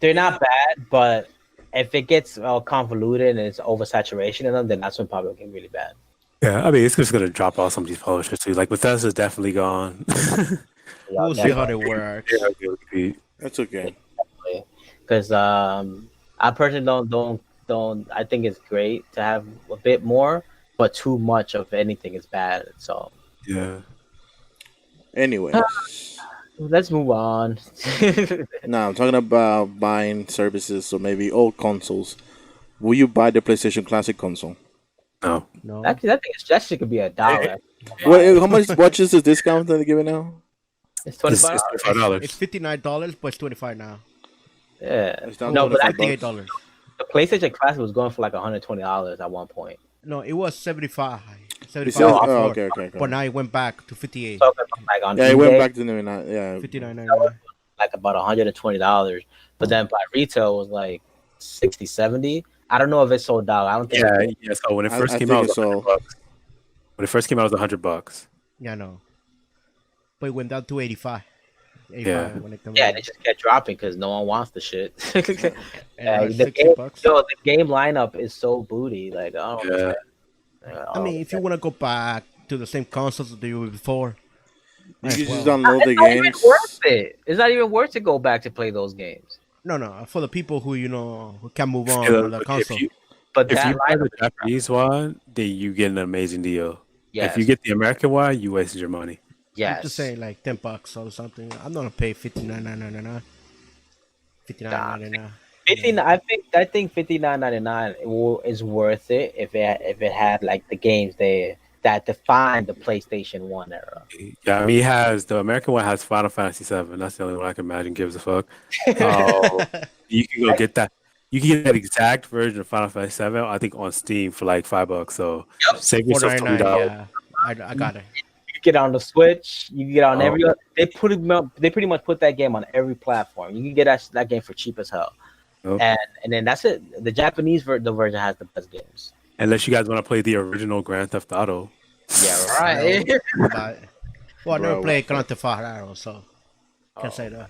they're not bad, but if it gets convoluted and it's oversaturation in them, then that's when probably get really bad. Yeah, I mean, it's just gonna drop off some of these publishers too. Like Bethesda's definitely gone. We'll see how they work. That's okay. Because I personally don't. I think it's great to have a bit more, but too much of anything is bad. So Yeah. Anyways. let's move on. Now I'm talking about buying services, so maybe old consoles. Will you buy the PlayStation Classic console? No. No. that shit could be $1. How much? What is the discount that they're giving now? It's It's $25. $25. It's $59, but it's 25 now. Yeah. It's down No, to but I $25. think $58. the PlayStation Classic was going for like $120 at one point. No, it was 75. It 75 says- before, oh, okay. but now it went back to 58. So like on Yeah, it eBay, went back to $99. Yeah, 59.99. like about $120, but then by retail it was like 60, 70. I don't know if it sold out. I don't think. Yeah. So when it first I came think out, it was it's all- $100. When it first came out, it was $100. Yeah, no. But it went down to 85. 85 Yeah. when it came Yeah, out. they just kept dropping because no one wants the shit. And now it's the 60 game, bucks. yo, the game lineup is so booty. Like, I don't Yeah. understand. I mean, if you want to go back to the same consoles that you were before, You might can as just well. download the it's not even games. worth it. It's not even worth to go back to play those games. No, for the people who who can move on Yeah, on the if console. But If that you buy lineup, the Japanese one, then you get an amazing deal. yes, If you get the American one, you wasted your money. yes. I'm just saying like $10 or something. I'm not gonna pay $59.99. $59.99. 15. I think $59.99 is worth it if it had like the games there that define the PlayStation 1 era. Yeah, I mean, the American one has Final Fantasy 7. That's the only one I can imagine gives a fuck. You can go get that. You can get that exact version of Final Fantasy 7, I think, on Steam for like $5. So save yourself $20. $4.99. Yeah, I got it. You can get on the Switch. You can get on every. They pretty much put that game on every platform. You can get that game for cheap as hell. Oh. And then that's it. The Japanese version has the best games. Unless you guys want to play the original Grand Theft Auto. Yeah, right. Well, I never Bro, played Grand Theft Auto, so can't say that.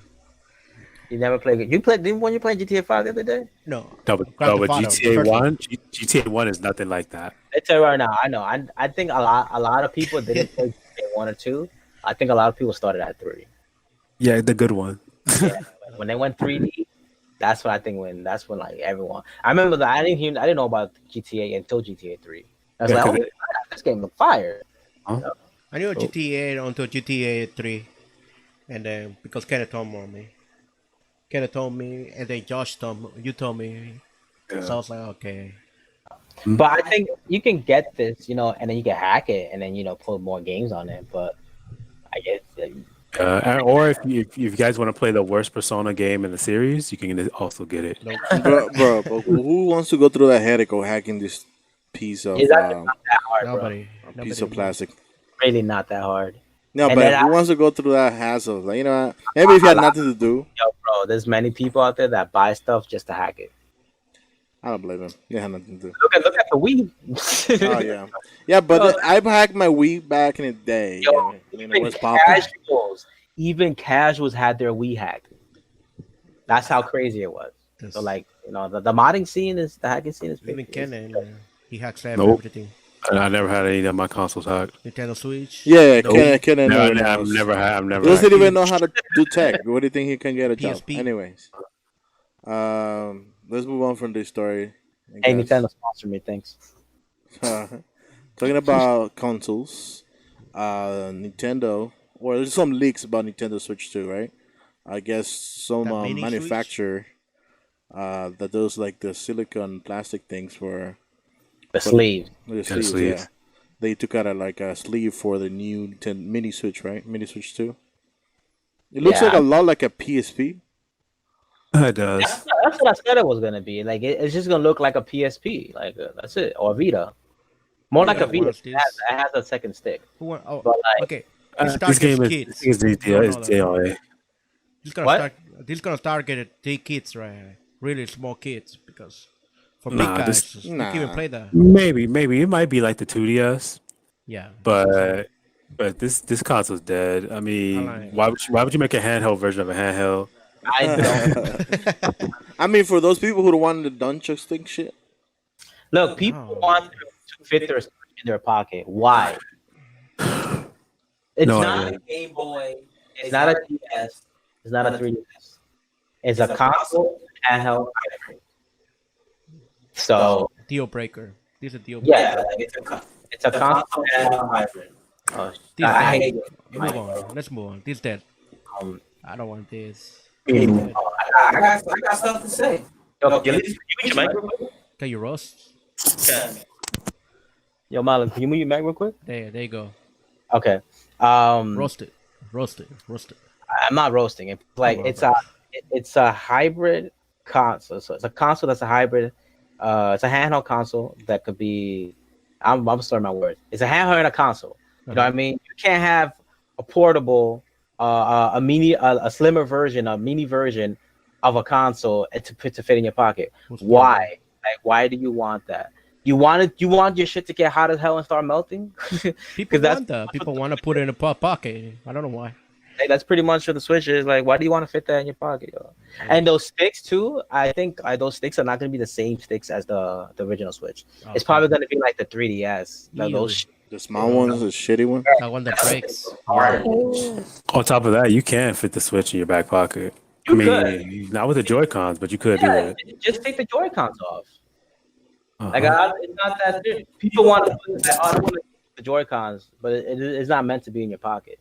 You never played. You played. Didn't when you played GTA 5 the other day? No. No, but Grand Theft Auto, the GTA first 1, GTA 1 is nothing like that. I tell you right now. I know. I think a lot of people didn't play GTA 1 or 2. I think a lot of people started at 3. Yeah, the good one. Yeah, when they went 3D, that's what I think. That's when like everyone. I remember that I didn't know about GTA until GTA 3. I was Yeah, like, 'cause oh, this game look fire. I knew GTA until GTA 3, and then because Kenneth told me, and then Josh told me, so I was like, okay. But I think you can get this, and then you can hack it, and then put more games on it. But I guess Or if you guys want to play the worst Persona game in the series, you can also get it. bro, but who wants to go through that headache of hacking this piece of it's actually not that hard, bro. Nobody. piece of plastic? Really not that hard. No, And but then who wants to go through that hassle? Like, maybe if you had nothing to do, Yo, bro, there's many people out there that buy stuff just to hack it. I don't blame him. You had nothing to do. Look at the Wii. Oh yeah, yeah. But I hacked my Wii back in the day. Yo, It was popping. even casuals had their Wii hacked. That's how crazy it was. Yes. So like, the modding scene the hacking scene is Even big. Kennen, he hacks Nope. everything. I never had any of my consoles hacked. Nintendo Switch. Yeah, Nope. Ken No, knows. I've never He had. doesn't even know how to do tech. What do you think he can get a job? PSP. Anyways, let's move on from this story. I Hey, guess. Nintendo sponsor me, thanks. Talking about consoles, Nintendo. Well, there's some leaks about Nintendo Switch too, right? I guess some That mini manufacturer that does like the silicone plastic things for The sleeve. the sleeves. sleeves. Yeah, they took out a sleeve for the new mini Switch, right? Mini Switch 2. It looks Yeah. like a lot like a PSP. It does. That's what I said it was gonna be. Like it's just gonna look like a PSP. Like that's it, or a Vita. More like a Everybody Vita. wants It this. has a second stick. Who want? Oh, But like, okay. This This targets game is kids. is You don't know that. DLA. This gonna What? start. This gonna target the kids, right? Really small kids, because for big Nah, guys, this you can't even play that. maybe it might be like the 2DS, Yeah, but this console's dead. I mean, like- why would you make a handheld version of a handheld? I don't I mean, for those people who don't want the nunchucks thing shit. look. People want to fit their Switch in their pocket. Why? It's No not idea. a Game Boy. It's not a DS. It's not a 3DS. It's a console handheld hybrid. So deal breaker. This is a deal breaker. yeah, it's a console handheld hybrid. Oh, This I dead. hate it. Move on. Let's move on. This dead. Um, I don't want this. I got stuff to say. Yo, you mute your mic real quick? Can you roast? Yo, Marlon, can you mute your mic real quick? There you go. Okay. Roast it. Roast it. Roast it. I'm not roasting it. Like it's a hybrid console. So it's a console that's a hybrid. It's a handheld console that could be. I'm sorry, my words. It's a handheld and a console. You know what I mean? You can't have a portable, a mini, a slimmer version, a mini version of a console to fit in your pocket. Why? Like, why do you want that? You want your shit to get hot as hell and start melting? People want that. People want to put it in a pocket. I don't know why. Like, that's pretty much what the Switch is. Like, why do you want to fit that in your pocket, yo? And those sticks too. I think those sticks are not going to be the same sticks as the original Switch. It's probably going to be like the 3DS. Like, those. The small ones, the shitty one. That one that breaks. On top of that, you can fit the Switch in your back pocket. I mean, not with the Joy-Cons, but you could do it. Just take the Joy-Cons off. Uh-huh. Like, it's not that serious. People want to put that. I don't want to the Joy-Cons, but it's not meant to be in your pocket.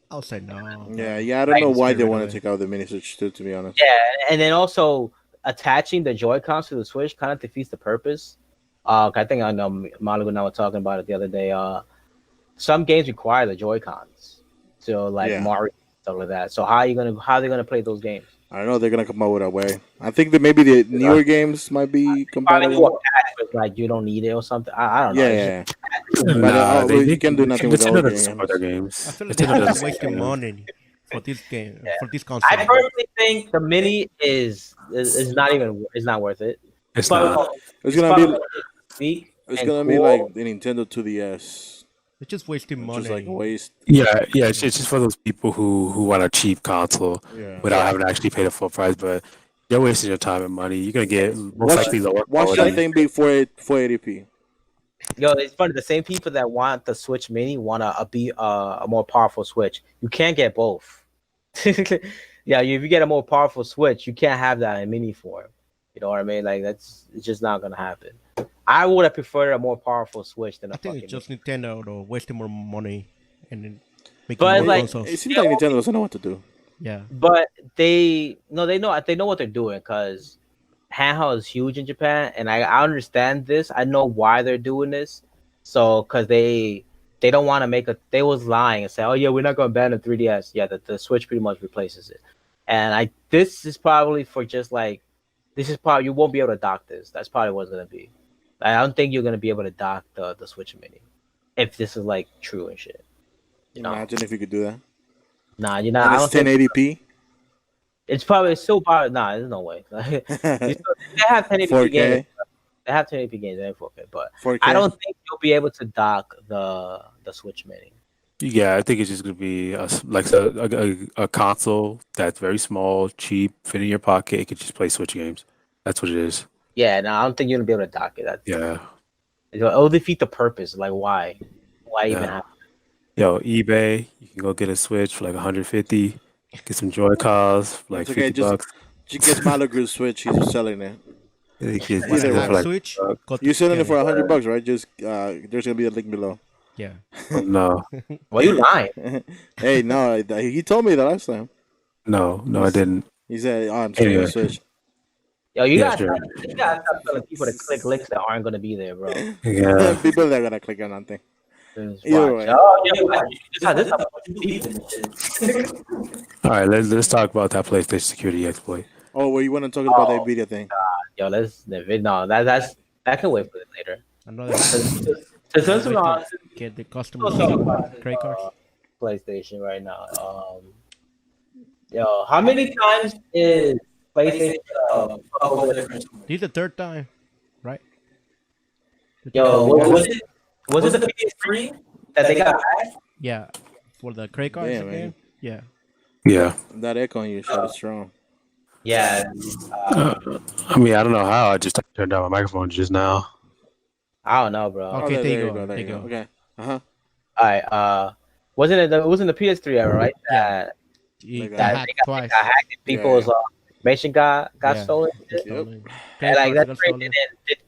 I'll say no. Yeah. I don't know why they want to take out the mini Switch too. To be honest. Yeah, and then also attaching the Joy-Cons to the Switch kind of defeats the purpose. I think I know Malago and I were talking about it the other day. Some games require the Joy-Cons, so like Mario stuff like that. So how are they gonna play those games? I don't know. They're gonna come up with a way. I think that maybe the newer games might be compatible. Probably like you don't need it or something. I don't know. Yeah. Nah, You can do nothing with the old games. other games. I feel like they're wasting money for this game, for this console. I personally think the mini is not worth it. It's not. It's gonna be. It's It's gonna be like the Nintendo 2DS. It's just wasting money. Just like a waste. Yeah. It's just for those people who want a cheap console without having to actually pay the full price. But you're wasting your time and money. You're gonna get most likely lower Watch quality. that thing be 480p. Yo, it's funny. The same people that want the Switch Mini want a more powerful Switch. You can't get both. Yeah, if you get a more powerful Switch, you can't have that in mini form. You know what I mean? Like it's just not gonna happen. I would have preferred a more powerful Switch than a I think fucking it's just Nintendo though, wasting more money and then making But, more like, consoles. It seems like Nintendo doesn't know what to do. Yeah. But they know what they're doing because handheld is huge in Japan, and I understand this. I know why they're doing this. So because they don't want to make they was lying and say, oh yeah, we're not going to ban the 3DS. Yeah, the Switch pretty much replaces it. And this is probably for just like you won't be able to dock this. That's probably what it's gonna be. I don't think you're gonna be able to dock the Switch Mini if this is like true and shit. You know? Imagine if you could do that. Nah, you're not. And I it's don't think 1080p. it's still probably nah. There's no way. They have 1080p 4K. games. They have 1080p games and 4K, but 4K. I don't think you'll be able to dock the Switch Mini. Yeah, I think it's just gonna be a console that's very small, cheap, fit in your pocket. It could just play Switch games. That's what it is. Yeah, no, I don't think you're gonna be able to dock it. Yeah. It'll defeat the purpose. Like, why? Why even have? Yo, eBay, you can go get a Switch for like 150. Get some Joy-Cons for like It's okay, $50. Just get Malagu's Switch. He's selling it. You can Either get it way. for like, Switch. You're selling it for $100, right? Just there's gonna be a link below. Yeah. no, Why you lying? Hey, no, he told me the last time. no, I didn't. He said, "Oh, I'm selling Anyway. the Switch." Yo, you Yeah, gotta sure. stop telling people to click links that aren't gonna be there, bro. Yeah. People that are gonna click on nothing. Just Either watch. way. Oh, yeah, watch. This is people. All right, let's talk about that PlayStation security exploit. Oh, well, you want to talk about the Oh, Nvidia thing? yo, let's no. That can wait for later. Another hack. To Another be way to honest, get the let's customers talk about this, credit cards. PlayStation right now. Yo, how many times is PlayStation fuck over their consumer? This is the third time, right? The third Yo, time they got hacked. was it the PS3 that they got hacked? Yeah, for the credit cards Damn, again. man. Yeah. Yeah. That echo on your shit is strong. Yeah. I mean, I don't know how. I just turned down my microphone just now. I don't know, bro. Okay, there you go. There There you you go. go. Okay. Uh-huh. All right. Wasn't it? It was in the PS3 era, right? Yeah. That He They got got that hacked they twice. got hacked and people's information got Yeah. stolen. and shit. Yep. Stolen. And Credit like cards that's got crazy.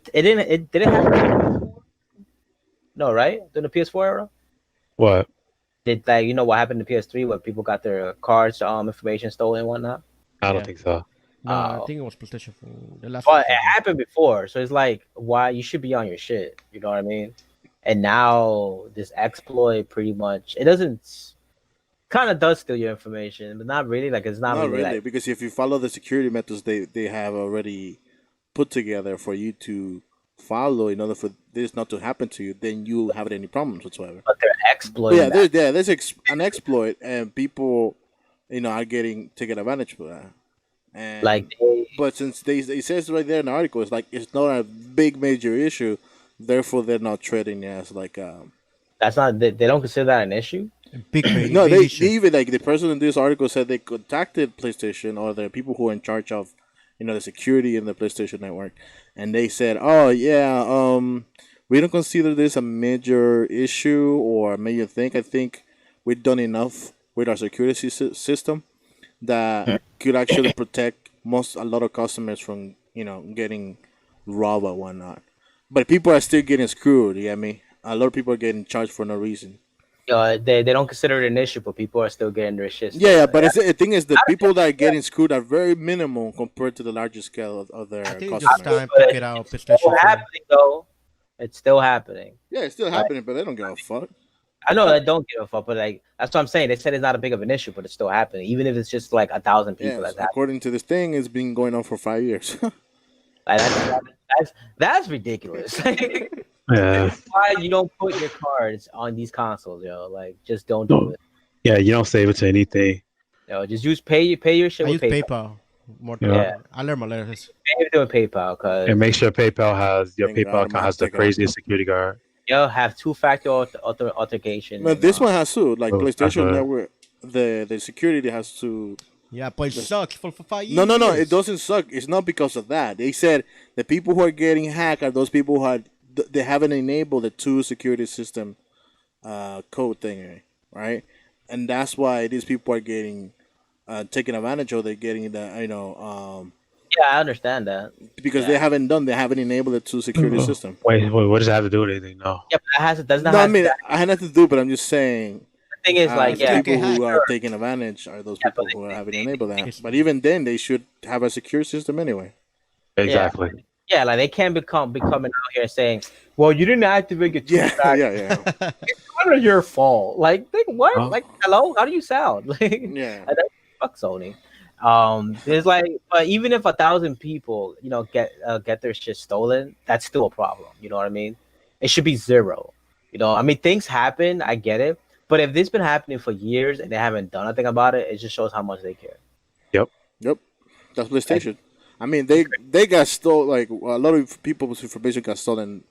stolen. It didn't happen. No, right? During the PS4 era, What? did like you know what happened in the PS3 where people got their cards information stolen and whatnot? I Yeah. don't think so. No, I Oh. think it was PlayStation 4. The last But one. it happened before, so it's like why you should be on your shit. You know what I mean? And now this exploit pretty much it doesn't kind of does steal your information, but not really. Like it's not, Not really, really, like because if you follow the security methods they have already put together for you to follow in order for this not to happen to you, then you have any problems whatsoever. but they're But exploiting yeah, that. there's an exploit, and people, are getting taken advantage of that. And Like but since it says right there in the article, it's like it's not a big major issue, therefore they're not treating it as like that's not they don't consider that an issue. no, Big they issue. even like the person in this article said they contacted PlayStation or the people who are in charge of, the security in the PlayStation network, and they said, "Oh yeah, we don't consider this a major issue or a major thing. I think we've done enough with our security system that could actually protect a lot of customers from getting robbed or whatnot. But people are still getting screwed. You get me? A lot of people are getting charged for no reason." They don't consider it an issue, but people are still getting their shit. Yeah, but the thing is, the people that are getting screwed are very minimal compared to the larger scale of their I think it's customers. just time to get out It's still PlayStation 4. happening though. It's still happening. Yeah, it's still happening, but they don't give a fuck. I know I don't give a fuck, but like that's what I'm saying. They said it's not a big of an issue, but it's still happening, even if it's just like 1,000 people. Yes, That's happening. according to this thing, it's been going on for 5 years. Like, that's ridiculous. Yeah. Why you don't put your cards on these consoles, yo? Like, just don't do it. Yeah, you don't save it to anything. Yo, just pay your shit I use with PayPal. PayPal. More than Yeah. I learned my lessons. Pay everything with PayPal, cause And make sure PayPal has your Thank PayPal God, account has the man. craziest security guard. yo have two-factor authentication. But this one has to, like Oh, PlayStation that's right. Network, the security has to. Yeah, but it sucks for 5 years. No, it doesn't suck. It's not because of that. They said the people who are getting hacked are those people who they haven't enabled the two security system code thing, right? And that's why these people are getting taken advantage of. They're getting the Yeah, I understand that. because they haven't enabled the two security system. Wait, what does that have to do with anything? No. Yeah, but it does not No, I have mean to. I had nothing to do, but I'm just saying. The thing is, like, The yeah, people who hacked. are taking advantage are those people who haven't enabled that. But even then, they should have a secure system anyway. Exactly. yeah, like they can't be coming out here saying, "Well, you didn't activate your Yeah, two-factor." yeah. It's kind of your fault. Like, what? Huh? Like, hello, how do you sound? Like, Yeah. fuck Sony. There's like, but even if 1,000 people, get their shit stolen, that's still a problem. You know what I mean? It should be zero. I mean, things happen. I get it, but if this been happening for years and they haven't done anything about it, it just shows how much they care. Yep. That's PlayStation. I mean, they got stolen. Like a lot of people's information got stolen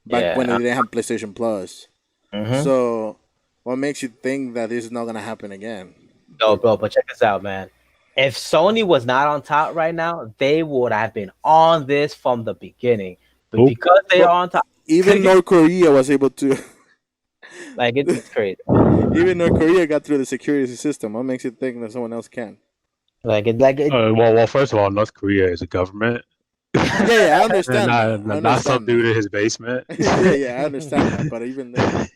back when they didn't have PlayStation Plus. Mhm. So, what makes you think that this is not gonna happen again? No, bro, but check this out, man. If Sony was not on top right now, they would have been on this from the beginning. But Oop. because they are on top, Even North Korea was able to. like it's crazy. Even North Korea got through the security system. What makes you think that someone else can? Well, first of all, North Korea is a government. Yeah, I understand. not, that. I not some understand dude that. in his basement. yeah, I understand that. But even then,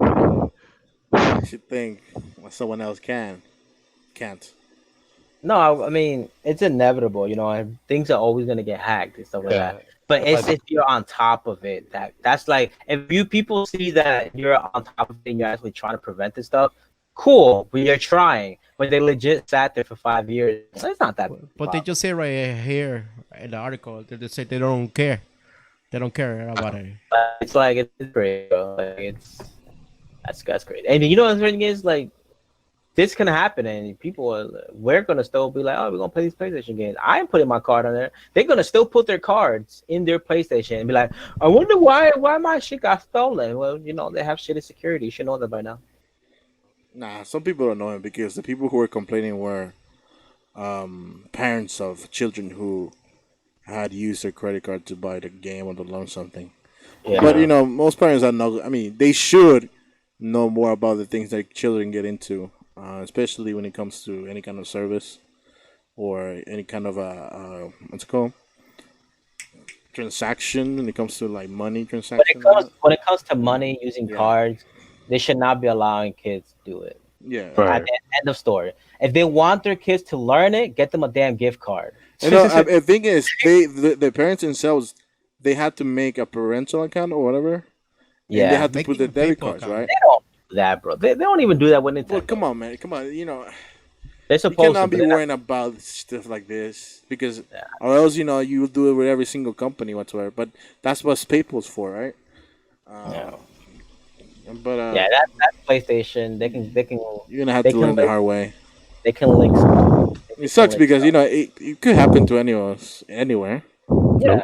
you should think someone else can't. No, I mean it's inevitable. And things are always gonna get hacked and stuff like that. But it's if you're on top of it. That's like if people see that you're on top of it and you're actually trying to prevent this stuff. cool, but you're trying. But they legit sat there for 5 years. So it's not that big a But they problem. just say right here in the article that they say they don't care. They don't care about it. It's like it's great, bro. Like that's great. And you know the thing is like this can happen, and we're gonna still be like, oh, we're gonna play these PlayStation games. I am putting my card on there. They're gonna still put their cards in their PlayStation and be like, I wonder why my shit got stolen. Well, they have shitty security. You should know that by now. Nah, some people don't know him because the people who were complaining were parents of children who had used their credit card to buy the game or to learn something. Yeah. But most parents are not. I mean, they should know more about the things that children get into, especially when it comes to any kind of service or any kind of what's it called, transaction. When it comes to like money transaction. When it comes to money using cards, they should not be allowing kids to do it. Yeah. Right. At the end of story. If they want their kids to learn it, get them a damn gift card. The thing is, the parents themselves, they had to make a parental account or whatever. Yeah. And they had to Make put their your debit PayPal cards, account. right? They don't do that, bro. They don't even do that with Nintendo. Well, come on, man. Come on. They're You supposed cannot to. be But worrying about stuff like this because, or else you do it with every single company whatsoever. But that's what PayPal's for, right? yeah. But Yeah, that's PlayStation. They can you're gonna have they to learn can the link, hard way. they can link stuff. It sucks because it could happen to anyone else, anywhere. Yeah.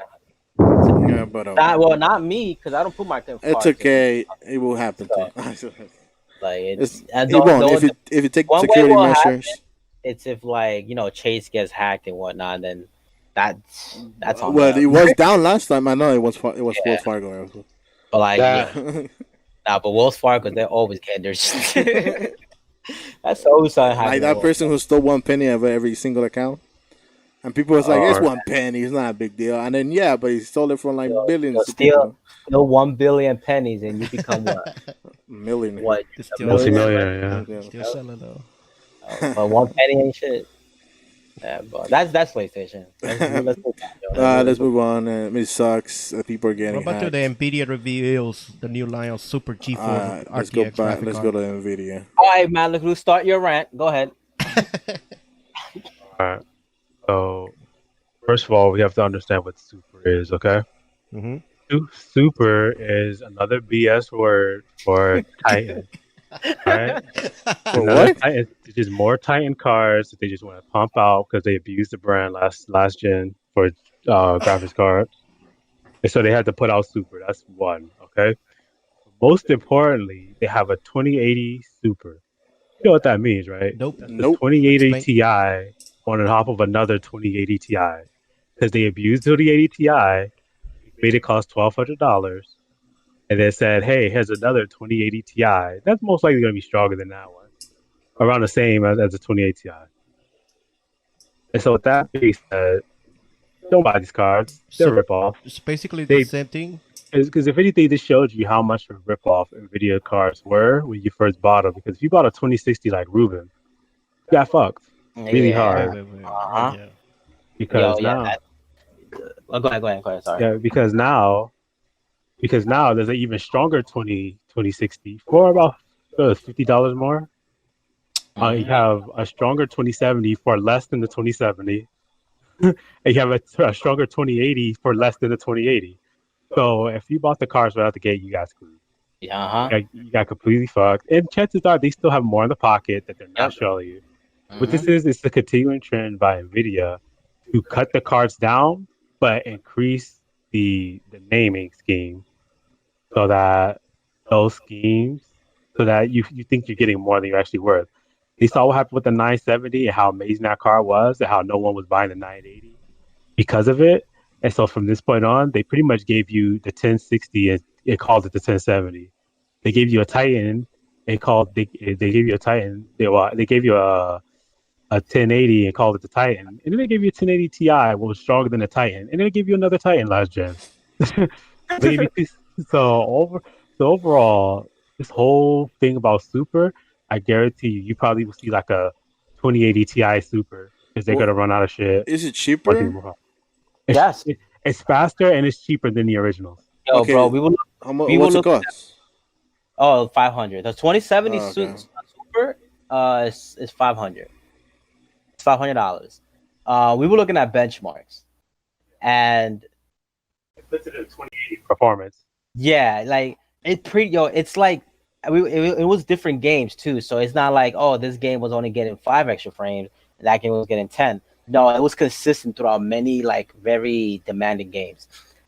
Yeah, but Not me because I don't put my cards it's in. okay. It will happen to. Like It and won't if you take one way security it will measures. it's if like Chase gets hacked and whatnot, then that's on Well, them. it was down last time. I know it was Wells Yeah. Fargo. But like That- but Wells Fargo, they're always getting their shit. That's always something Like happening. that person who stole 1 penny of every single account. And people was like, it's Or- 1 penny, it's not a big deal. And then but he stole it from like billions of steal people. 1 billion pennies and you become what? Million. What? It's a still, Multi-millionaire, Yeah. still selling though. But 1 penny ain't shit. Yeah, but that's PlayStation. Let's move on. Let's move on. It sucks. People are getting What about hacked. the Nvidia reveals the new line of Super GeForce Let's go RTX back. graphic Let's card? go to Nvidia. All right, man. Let's start your rant. Go ahead. All right. So, first of all, we have to understand what super is, okay? Mm-hmm. Super is another BS word for Titan. Right? For Another what? Titan, it's just more Titan cards that they just want to pump out because they abused the brand last gen for graphics cards. And so they had to put out Super. That's one, okay? Most importantly, they have a 2080 Super. You know what that means, right? Nope. That's Nope. the 2080 Explain. Ti on top of another 2080 Ti. Because they abused the 2080 Ti, made it cost $1,200, and then said, hey, here's another 2080 Ti. That's most likely going to be stronger than that one. Around the same as the 2080 Ti. And so with that being said, don't buy these cards. They're So- a ripoff. It's basically They- the same thing. Because if anything, this showed you how much of a ripoff NVIDIA cards were when you first bought them. Because if you bought a 2060 like Ruben, you got fucked really hard. Uh-huh. Yeah. Because Yeah, now, go ahead. Sorry. yeah, because now there's an even stronger 2060 for about $50 more. You have a stronger 2070 for less than the 2070. And you have a stronger 2080 for less than the 2080. So if you bought the cars right out the gate, you got screwed. Yeah, You got completely fucked. And chances are they still have more in the pocket that they're not Yep. showing you. What this is the continuing trend by Nvidia to cut the cards down, but increase the naming scheme so that you think you're getting more than you're actually worth. They saw what happened with the 970 and how amazing that car was and how no one was buying the 980 because of it. And so from this point on, they pretty much gave you the 1060 and it called it the 1070. They gave you a Titan and they gave you a Titan. They gave you a 1080 and called it the Titan. And then they gave you a 1080 Ti, which was stronger than the Titan. And then they gave you another Titan last gen. They gave you so overall, this whole thing about Super, I guarantee you probably will see like a 2080 Ti Super because they're Well, gonna run out of shit. Is it cheaper? Yes. It's faster and it's cheaper than the originals. Yo, Okay. bro, we will. How much? We What's will it cost? 500. The 2070 Oh, okay. Super It's 500. It's $500. We were looking at benchmarks, and It puts it in 2080 performance. yeah, like it's like it was different games too. So it's not like, oh, this game was only getting 5 extra frames, and that game was getting 10. No, it was consistent throughout many like very demanding games.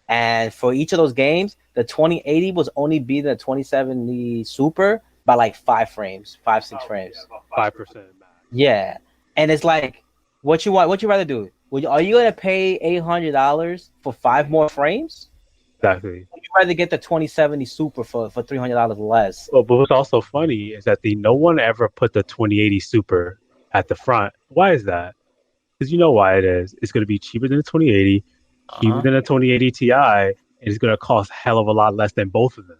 And for each of those games, the 2080 was only beating the 2070 Super by like 5 frames, 5 6 frames. 5%. Yeah, and it's like, what you want? What you rather do? Are you gonna pay $800 for 5 more frames? Exactly. Would you rather get the 2070 Super for $300 less? But what's also funny is that no one ever put the 2080 Super at the front. Why is that? Because you know why it is. It's going to be cheaper than the 2080, cheaper than the 2080 Ti, and it's going to cost a hell of a lot less than both of them.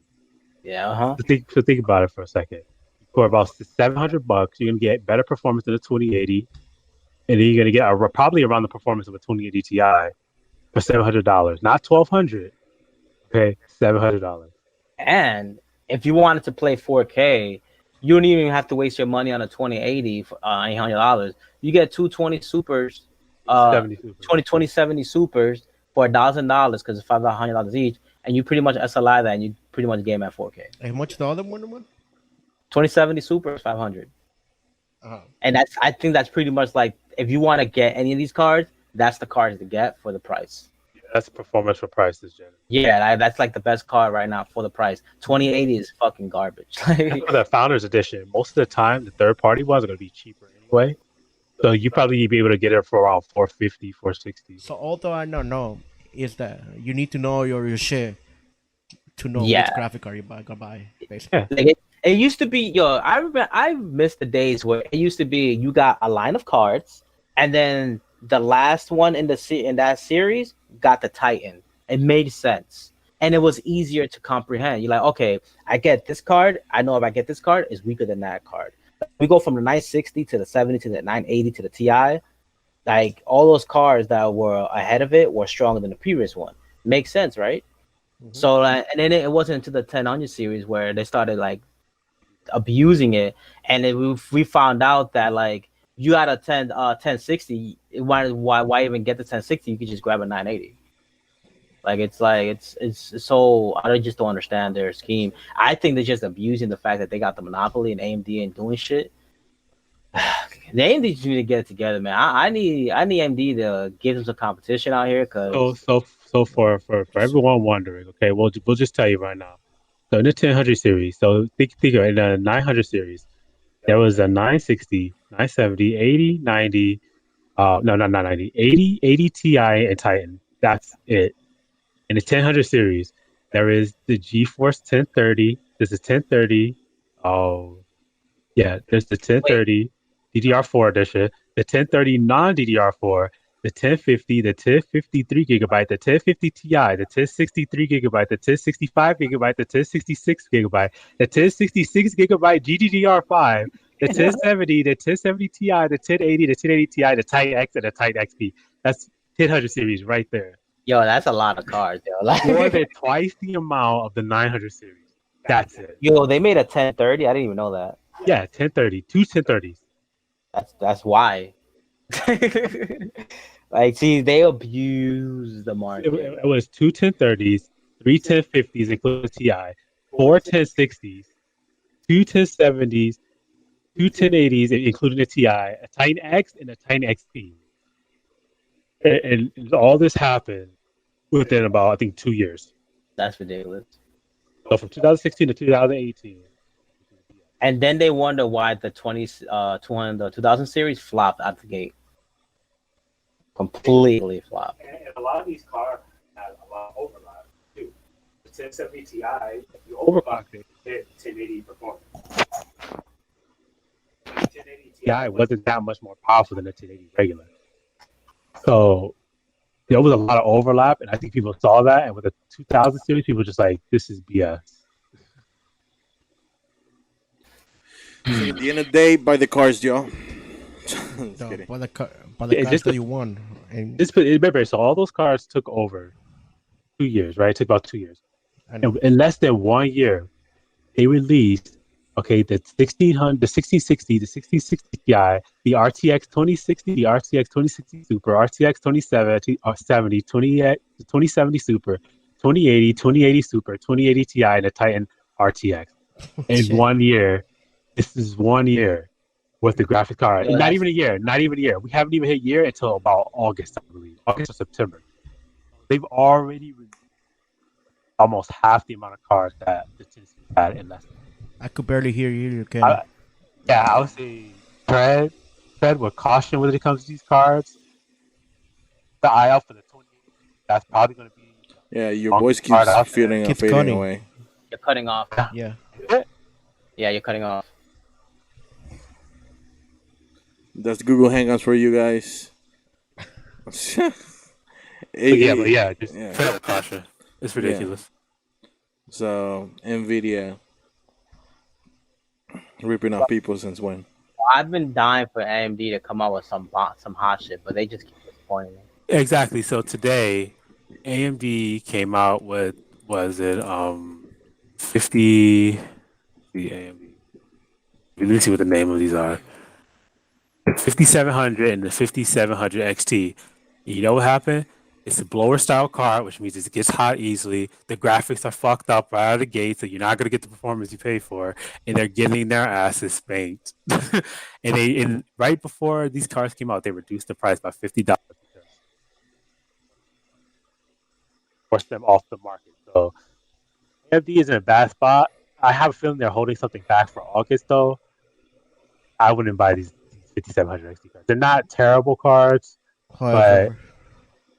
Yeah, So think about it for a second. For about $700, you're going to get better performance than the 2080, and then you're going to get probably around the performance of a 2080 Ti for $700, not $1,200. Okay, $700. And if you wanted to play 4K, you don't even have to waste your money on a 2080 for $800. You get 220 Supers, 2070 Supers for $1,000 because it's $500 each, and you pretty much SLI that, and you pretty much game at 4K. How much the other one? 2070 Super is 500. And I think that's pretty much like, if you want to get any of these cards, that's the cards to get for the price. That's performance for price this gen. Yeah, that's like the best card right now for the price. 2080 is fucking garbage. For the Founders Edition, most of the time, the third-party ones are going to be cheaper anyway. So you probably be able to get it for around 450, 460. So although I don't know, is that you need to know your shit to know which graphic card you're gonna buy. Basically. Yeah. Like it used to be, I remember, I missed the days where it used to be you got a line of cards, and then the last one in that series got the Titan. It made sense, and it was easier to comprehend. You're like, okay, I get this card. I know if I get this card, it's weaker than that card. We go from the 960 to the 70 to the 980 to the Ti. Like all those cards that were ahead of it were stronger than the previous one. Makes sense, right? Mm-hmm. So, and then it wasn't until the 1000 series where they started like abusing it, and we found out that like you got a 1060. Why even get the 1060? You could just grab a 980. Like it's so, I just don't understand their scheme. I think they're just abusing the fact that they got the monopoly and AMD ain't doing shit. The AMD need to get it together, man. I need AMD to give them some competition out here. Cause so for everyone wondering, okay, we'll just tell you right now. So in the 1000 series, so think of it, in the 900 series, there was a 960, 970, 80, 90, no, not 90, 80 Ti and Titan. That's it. In the 1000 series, there is the GeForce 1030. There's the 1030. Oh, yeah. There's the 1030 DDR4 edition, the 1030 non-DDR4, the 1050, the 1053 gigabyte, the 1050 Ti, the 1063 gigabyte, the 1065 gigabyte, the 1066 gigabyte, the 1066 gigabyte GDDR5, the 1070, the 1070 Ti, the 1080, the 1080 Ti, the Titan X, and the Titan XP. That's 1000 series right there. Yo, that's a lot of cards, yo. Like more than twice the amount of the 900 series. That's it. Yo, they made a 1030. I didn't even know that. Yeah, 1030, two 1030s. That's why. Like, see, they abuse the market. It was two 1030s, three 1050s, including Ti, four 1060s, two 1070s, two 1080s, including the Ti, a Titan X, and a Titan XP. And all this happened within about, I think, 2 years. That's ridiculous. So from 2016 to 2018. And then they wonder why the 2000 series flopped out the gate. Completely flopped. And a lot of these cars have a lot of overlap too. The 1070 Ti, if you overclock it, hit 1080 performance. 1080 Ti wasn't that much more powerful than the 1080 regular. So there was a lot of overlap, and I think people saw that. And with the 2000 series, people were just like, this is BS. See, at the end of the day, buy the cars, Joe. Buy the cars that you won. And remember, so all those cars took over 2 years, right? It took about 2 years. And in less than 1 year, they released Okay, the 1600, the 1660, the 1660 Ti, the RTX 2060, the RTX 2060 Super, RTX 2070, 2070 Super, 2080, 2080 Super, 2080 Ti, and the Titan RTX. In Shit. 1 year, this is 1 year with the graphic card. Yo, And not that's even a year, not even a year. We haven't even hit year until about August, I believe. August or September. They've already released almost half the amount of cards that the Tennessee had in less. I could barely hear you, Kenny. I, yeah, I would say tread with caution when it comes to these cards. The eye out for the 28. That's probably going to be Yeah, your the voice longest card keeps out there. Keeps fading cutting. away. you're cutting off. Yeah. Yeah, you're cutting off. That's Google Hangouts for you guys. But yeah, just Yeah. tread with caution. It's ridiculous. So Nvidia ripping off people since when? I've been dying for AMD to come out with some hot shit, but they just keep disappointing me. Exactly. So today, AMD came out with was it 50 the AMD. Let me see what the name of these are. The 5700 and the 5700 XT. You know what happened? It's a blower style card, which means it gets hot easily. The graphics are fucked up right out of the gate, so you're not gonna get the performance you pay for, and they're getting their asses spanked. And right before these cards came out, they reduced the price by $50 because forced them off the market. So AMD is in a bad spot. I have a feeling they're holding something back for August though. I wouldn't buy these 5700 XT cards. They're not terrible cards, but However,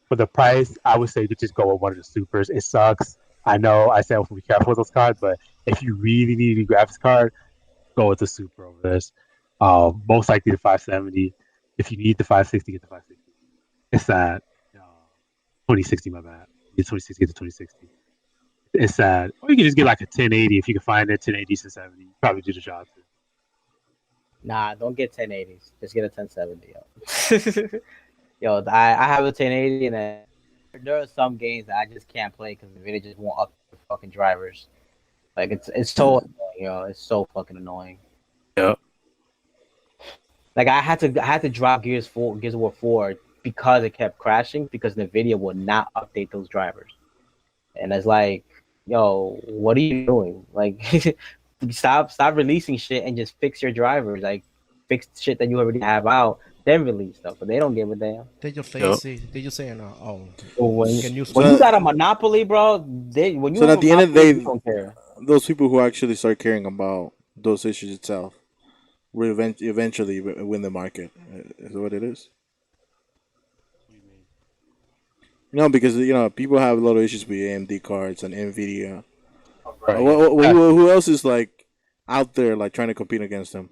for the price, I would say to just go with one of the supers. It sucks. I know I said be careful with those cards, but if you really need a graphics card, go with the super over this. Most likely the 570. If you need the 560, get the 560. It's at 2060, my bad. It's 2060 to 2060. It's sad. Or you can just get like a 1080 if you can find it, 1080 to 70. You probably do the job too. Nah, don't get 1080s. Just get a 1070. Yo, yo I have a 1080, and then there are some games that I just can't play because the video just won't up the fucking drivers. Like it's so annoying, yo. It's so fucking annoying. Yeah. Like I had to drop Gears of War 4 because it kept crashing because Nvidia would not update those drivers. And it's like, yo, what are you doing? Like stop releasing shit and just fix your drivers. Like fix shit that you already have out, then release stuff. But they don't give a damn. they just Yep. lazy. They just saying, "Oh, So when, can you when you got a monopoly, bro, when you So have at the end of the monopoly, day, you don't care. those people who actually start caring about those issues itself will eventually win the market. Is that what it is? Because people have a lot of issues with AMD cards and Nvidia. Right. Who else is like out there like trying to compete against them?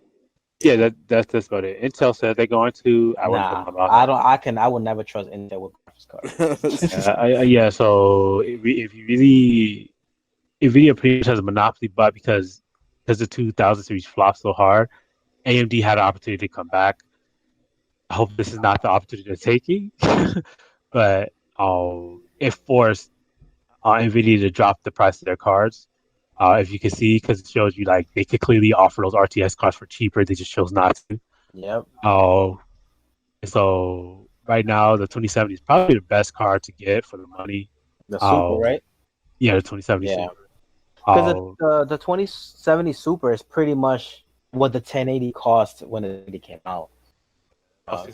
Yeah, that's about it. Intel said they're going to. I wouldn't put Nah, my mouth. I would never trust Intel with graphics cards. Yeah, so if you really, Nvidia pretty much has a monopoly, but because the 2000 series flopped so hard, AMD had an opportunity to come back. I hope this is not the opportunity they're taking, but it forced Nvidia to drop the price of their cards. If you can see, because it shows you like they could clearly offer those RTX cards for cheaper, they just chose not to. Yep. So right now the 2070 is probably the best card to get for the money. The Super, right? Yeah, the 2070 Yeah. Super. Because the 2070 Super is pretty much what the 1080 cost when it came out. Actually,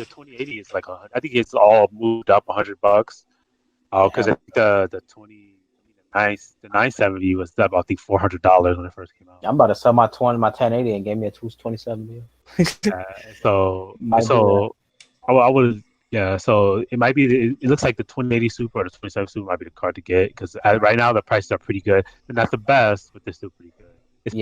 the 2080 is like I think it's all moved up $100. Because I think the 970 was up, I think $400 when it first came out. I'm about to sell my 1080 and give me a 2070. So I would, yeah. So it might be. It looks like the 2080 Super or the 2070 Super might be the card to get because right now the prices are pretty good. They're not the best, but they're still pretty good.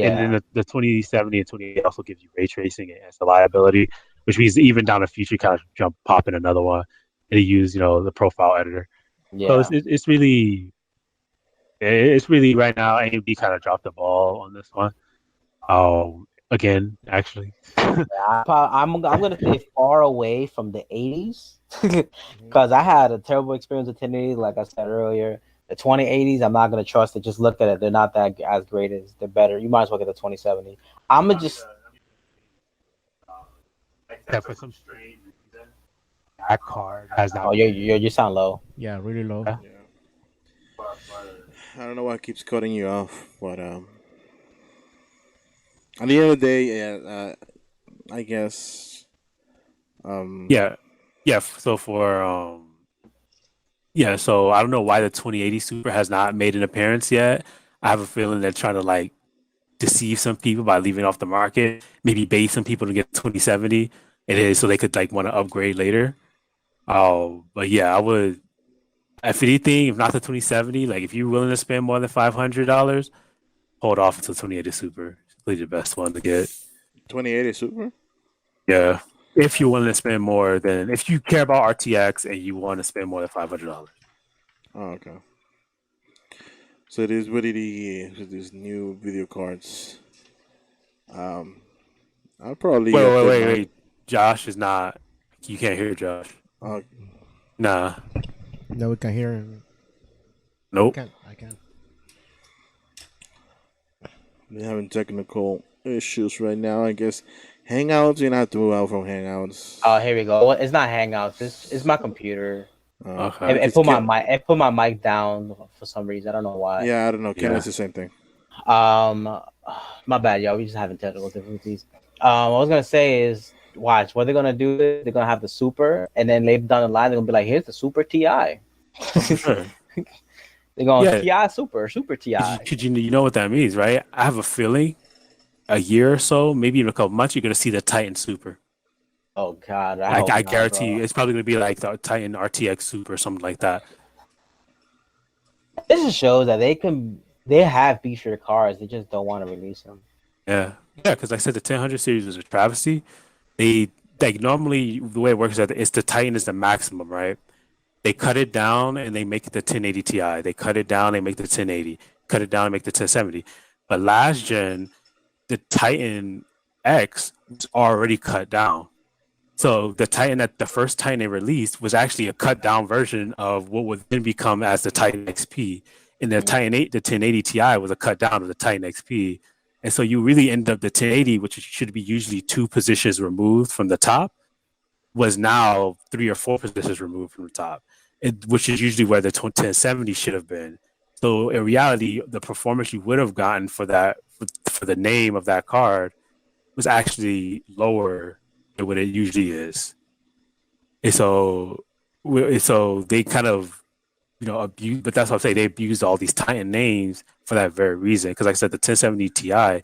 And then the 2070 and 2080 also gives you ray tracing and it's a liability, which means even down the future, kind of pop in another one and you use the profile editor. Yeah. So it's really right now AMD kind of dropped the ball on this one. Again, actually. I'm gonna stay far away from the 80s because I had a terrible experience with 1080. Like I said earlier, The 2080s, I'm not gonna trust it. Just look at it; they're not that as great as they're better. You might as well get the 2070. I'm gonna just Except for some strange reason, that card has not. oh you sound low. Yeah, really low. Okay. Yeah. I don't know why it keeps cutting you off, but at the end of the day, yeah, I guess. Yeah, yeah. So for yeah, so I don't know why the 2080 Super has not made an appearance yet. I have a feeling they're trying to like deceive some people by leaving it off the market, maybe bait some people to get 2070. It is so they could like want to upgrade later. Oh, but yeah, I would. If anything, if not the 2070, like if you're willing to spend more than $500, hold off until 2080 Super. It's really the best one to get. 2080 Super. Yeah, if you're willing to spend more than if you care about RTX and you want to spend more than $500. Oh, okay. So it is what it is with these new video cards. I'll probably Wait, wait, upgrade wait, mine. wait. Josh is not. You can't hear Josh. Uh, Nah. No, we can hear him. Nope. I can. We're having technical issues right now. I guess Hangouts. You're gonna have to move out from Hangouts. Oh, here we go. Well, it's not Hangouts. It's my computer. Okay. It put my mic down for some reason. I don't know why. Yeah, I don't know. Ken, Yeah. it's the same thing. My bad, y'all. We just having technical difficulties. What I was gonna say is, watch what they're gonna do. They're gonna have the Super, and then later down the line, they're gonna be like, "Here's the Super TI." Sure. They're going Yeah. TI Super TI. Could you know what that means, right? I have a feeling a year or so, maybe in a couple months, you're gonna see the Titan Super. Oh God, I guarantee you, it's probably gonna be like the Titan RTX Super or something like that. This just shows that they have featured cars. They just don't want to release them. Yeah, yeah. Because like I said, the 1000 series was a travesty. They like normally the way it works is that it's the Titan is the maximum, right? They cut it down and they make it the 1080 Ti. They cut it down, they make the 1080. Cut it down and make the 1070. But last gen, the Titan X was already cut down. So the first Titan they released was actually a cut down version of what would then become as the Titan XP. And the Titan 8, the 1080 Ti was a cut down of the Titan XP. And so you really end up the 1080, which should be usually 2 positions removed from the top, was now 3 or 4 positions removed from the top, which is usually where the 1070 should have been. So in reality, the performance you would have gotten for that for the name of that card was actually lower than what it usually is. And so they kind of abuse, but that's what I'm saying. They abused all these Titan names for that very reason. Because like I said, the 1070 Ti,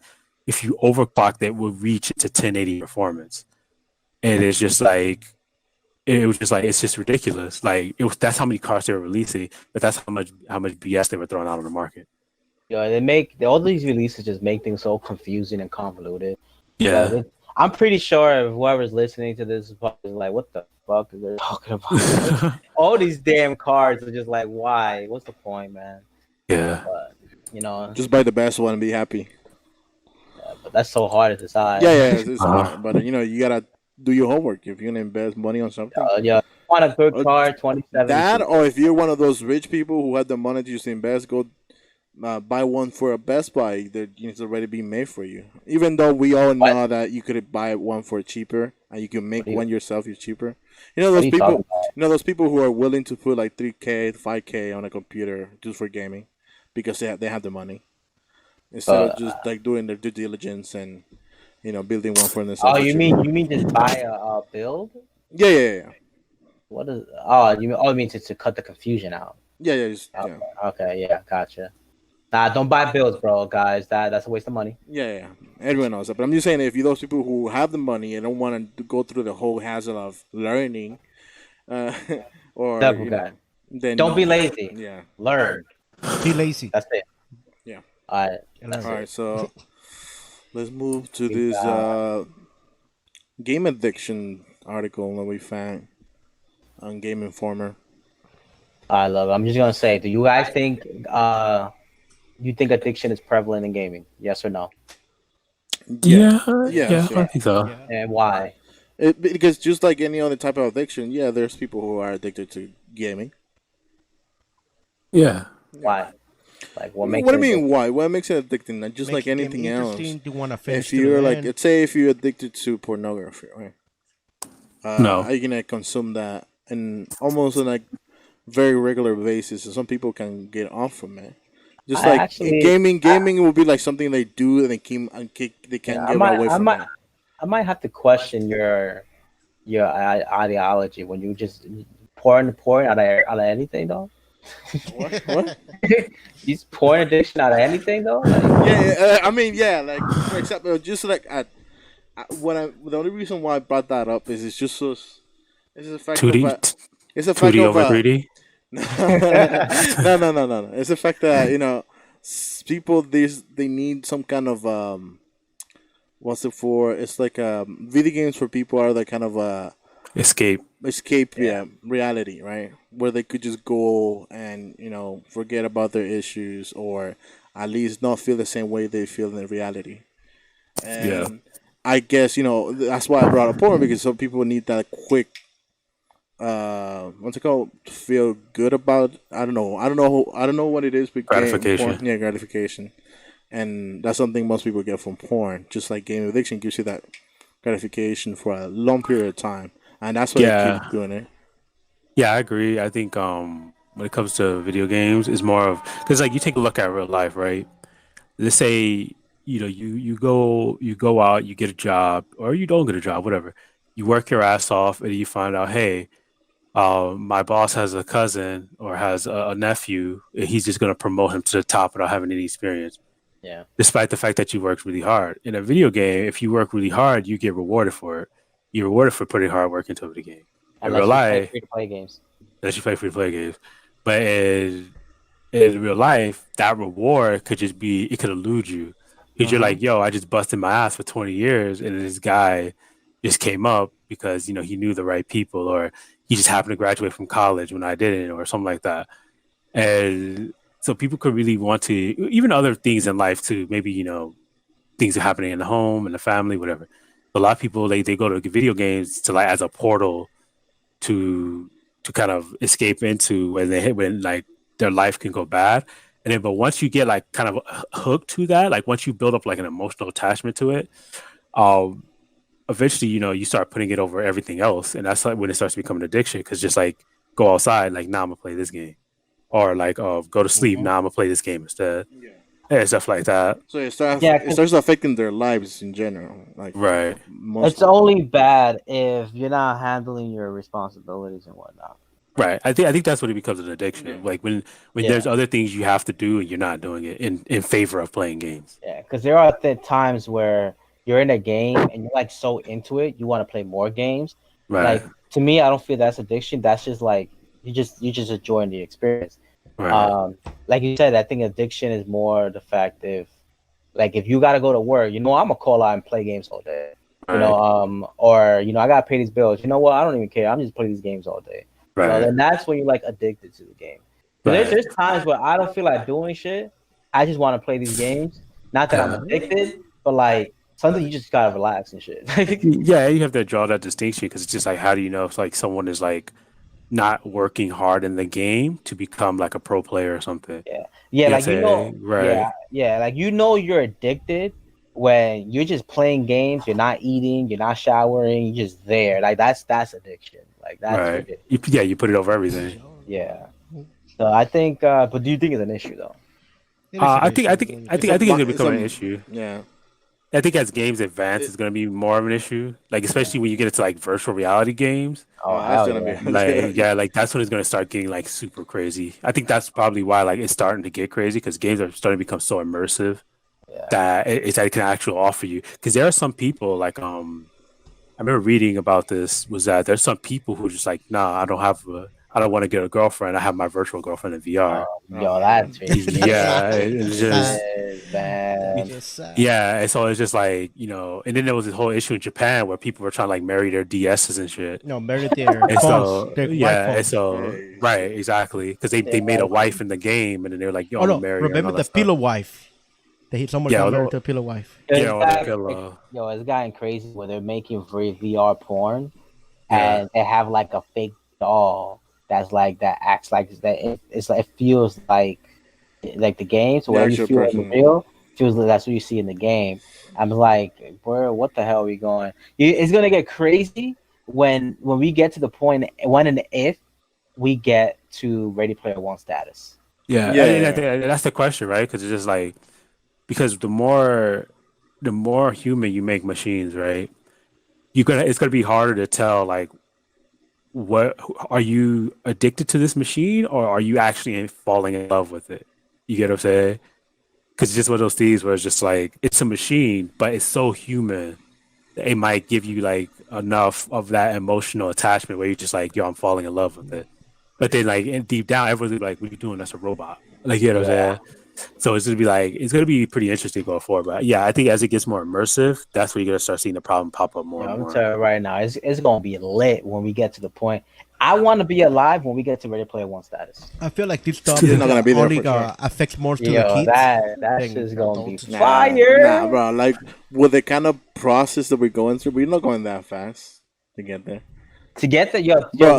if you overclock that, will reach into 1080 performance. And it's just like it's just ridiculous. Like that's how many cars they were releasing, but that's how much BS they were throwing out on the market. Yeah, all these releases just make things so confusing and convoluted. Yeah. I'm pretty sure whoever's listening to this is probably like, what the fuck is they talking about? All these damn cards are just like, why? What's the point, man? Yeah. But, Just buy the best one and be happy. but that's so hard to decide. Yeah, it's hard. But you gotta do your homework if you're gonna invest money on something. Yeah, want a good card, 27. That, or if you're one of those rich people who have the money to just invest, go buy one for a Best Buy that it's already being made for you. Even though we all know that you could buy one for cheaper and you can make one yourself. You're cheaper. You know those people. You know those people who are willing to put like 3K, 5K on a computer just for gaming because they have the money instead of just like doing their due diligence and building one for themselves. Oh, you mean just buy a build? Yeah. What is? Oh, you mean to cut the confusion out? Yeah. Okay, yeah, gotcha. Nah, don't buy builds, bro, guys. That's a waste of money. Yeah. Everyone knows that. But I'm just saying, if you're those people who have the money and don't want to go through the whole hassle of learning, or then don't be lazy. Yeah. Learn. Be lazy. That's it. Yeah. All right. All right. So let's move to this game addiction article that we found on Game Informer. I love it. I'm just gonna say, do you guys think you think addiction is prevalent in gaming? Yes or no? Yeah, sure. I think so. Yeah. And why? Because just like any other type of addiction, there's people who are addicted to gaming. Yeah. Why? Like, what makes What do it you mean? addictive? Why? What makes it addicting? Like, just Makes like the game anything else. interesting. You want to finish If to the you're like, end. let's say, if you're addicted to pornography, right? No. Are you gonna consume that and almost on like very regular basis? And some people can get off from it. Just I like actually, gaming will be like something they do and they yeah, can't get away from it. I might have to question your ideology when you just porn out of anything though. What? What? These porn addiction out of anything though. Like, I mean, yeah. Like for example, just like the only reason why I brought that up is it's just so. It's a fact Two of D, it's a two fact D of over 3D. no. It's a fact that people they need some kind of what's it for? It's like video games for people are like kind of Escape. escape Yeah. reality, right? Where they could just go and forget about their issues or at least not feel the same way they feel in reality. Yeah. And I guess that's why I brought up porn because some people need that quick what's it called, feel good about. I don't know what it is, but Gratification. porn, yeah, gratification. And that's something most people get from porn. Just like game addiction gives you that gratification for a long period of time, and that's why they Yeah. keep doing it. Yeah, I agree. I think when it comes to video games, it's more of because like you take a look at real life, right? Let's say you go out, you get a job, or you don't get a job, whatever. You work your ass off, and you find out, hey, my boss has a cousin or has a nephew, and he's just gonna promote him to the top without having any experience, yeah, despite the fact that you worked really hard. In a video game, if you work really hard, you get rewarded for it. You're rewarded for putting hard work into the game. In real unless you play life, free to play games. unless you play free to play games. But in real life, that reward could just be it could elude you. Because you're like, yo, I just busted my ass for 20 years and this guy just came up because, he knew the right people or he just happened to graduate from college when I didn't or something like that. And so people could really want to even other things in life too, maybe, things are happening in the home and the family, whatever. A lot of people they go to video games to like as a portal to kind of escape into when like their life can go bad. And then but once you get like kind of hooked to that, like once you build up like an emotional attachment to it, um eventually you start putting it over everything else, and that's like when it starts to become an addiction because just like go outside like now I'm gonna play this game or like go to sleep now I'm gonna play this game instead and stuff like that. So Yeah, it starts affecting their lives in general, like Right. most it's only bad if you're not handling your responsibilities and whatnot. Right. I think that's when it becomes an addiction. Yeah. Like when Yeah. there's other things you have to do and you're not doing it in favor of playing games. Yeah, because there are times where you're in a game and you're like so into it, you want to play more games. Right. Like to me, I don't feel that's addiction. That's just like you just enjoying the experience. Right. Like you said, I think addiction is more the fact if you got to go to work, I'm gonna call out and play games all day. Right. Or I gotta pay these bills. You know what? I don't even care. I'm just playing these games all day. Right. Then that's when you're like addicted to the game. But Right. there's times where I don't feel like doing shit. I just want to play these games. Not that I'm addicted, but like something you just gotta relax and shit. Yeah, you have to draw that distinction because it's just like how do you know if like someone is like not working hard in the game to become like a pro player or something? Yeah, You like say, right. like you're addicted when you're just playing games. You're not eating. You're not showering. You're just there. Like that's addiction. Like that's Right. ridiculous. You put it over everything. Yeah. So I think, but do you think it's an issue though? I think it's gonna become an issue. Yeah. I think as games advance, it's gonna be more of an issue. Like especially when you get into like virtual reality games. Oh, that's hell gonna yeah. be Like that's when it's gonna start getting like super crazy. I think that's probably why like it's starting to get crazy because games are starting to become so immersive that it can actually offer you. Because there are some people like I remember reading about this was that there's some people who just like I don't want to get a girlfriend. I have my virtual girlfriend in VR. Yo, that's Yeah, it's just bad. yeah. And so it's just like and then there was this whole issue in Japan where people were trying to like marry their DSs and shit. No, married their And phones, so their yeah, white and phones. so right, exactly, because they made a wife in the game, and then they were like, "Yo, Oh I'm no, gonna marry her," and remember all the that stuff. pillow wife? Someone Yeah, got married to a pillow wife. Yeah, on the pillow. Yo, it's gotten crazy where they're making VR porn, Yeah. and they have like a fake doll that's like that acts like that. It's like it feels like like the game. So The whatever you actual feel in the person. real feels like that's what you see in the game. I'm like, bro, what the hell are we going? It's gonna get crazy when we get to the point when and if we get to Ready Player One status. Yeah, I Yeah, think that's the question, right? Because it's just like because the more human you make machines, right? You gonna it's gonna be harder to tell like what are you addicted to this machine or are you actually falling in love with it? You get what I'm saying? Because it's just one of those things where it's just like it's a machine, but it's so human that it might give you like enough of that emotional attachment where you're just like, yo, I'm falling in love with it. But then like in deep down, everyone's like, what are you doing? That's a robot. Like you know what I'm Yeah, saying? So it's gonna be like it's gonna be pretty interesting going forward. But yeah, I think as it gets more immersive, that's where you're gonna start seeing the problem pop up more and I'm more. telling you right now, it's gonna be lit when we get to the point. I want to be alive when we get to Ready Player One status. I feel like this you're topic not gonna be there only for sure. affects more to the Yo, kids that than shit's gonna be adults. Nah, fire. bro. Like with the kind of process that we're going through, we're not going that fast to get there, To get the yo, bro.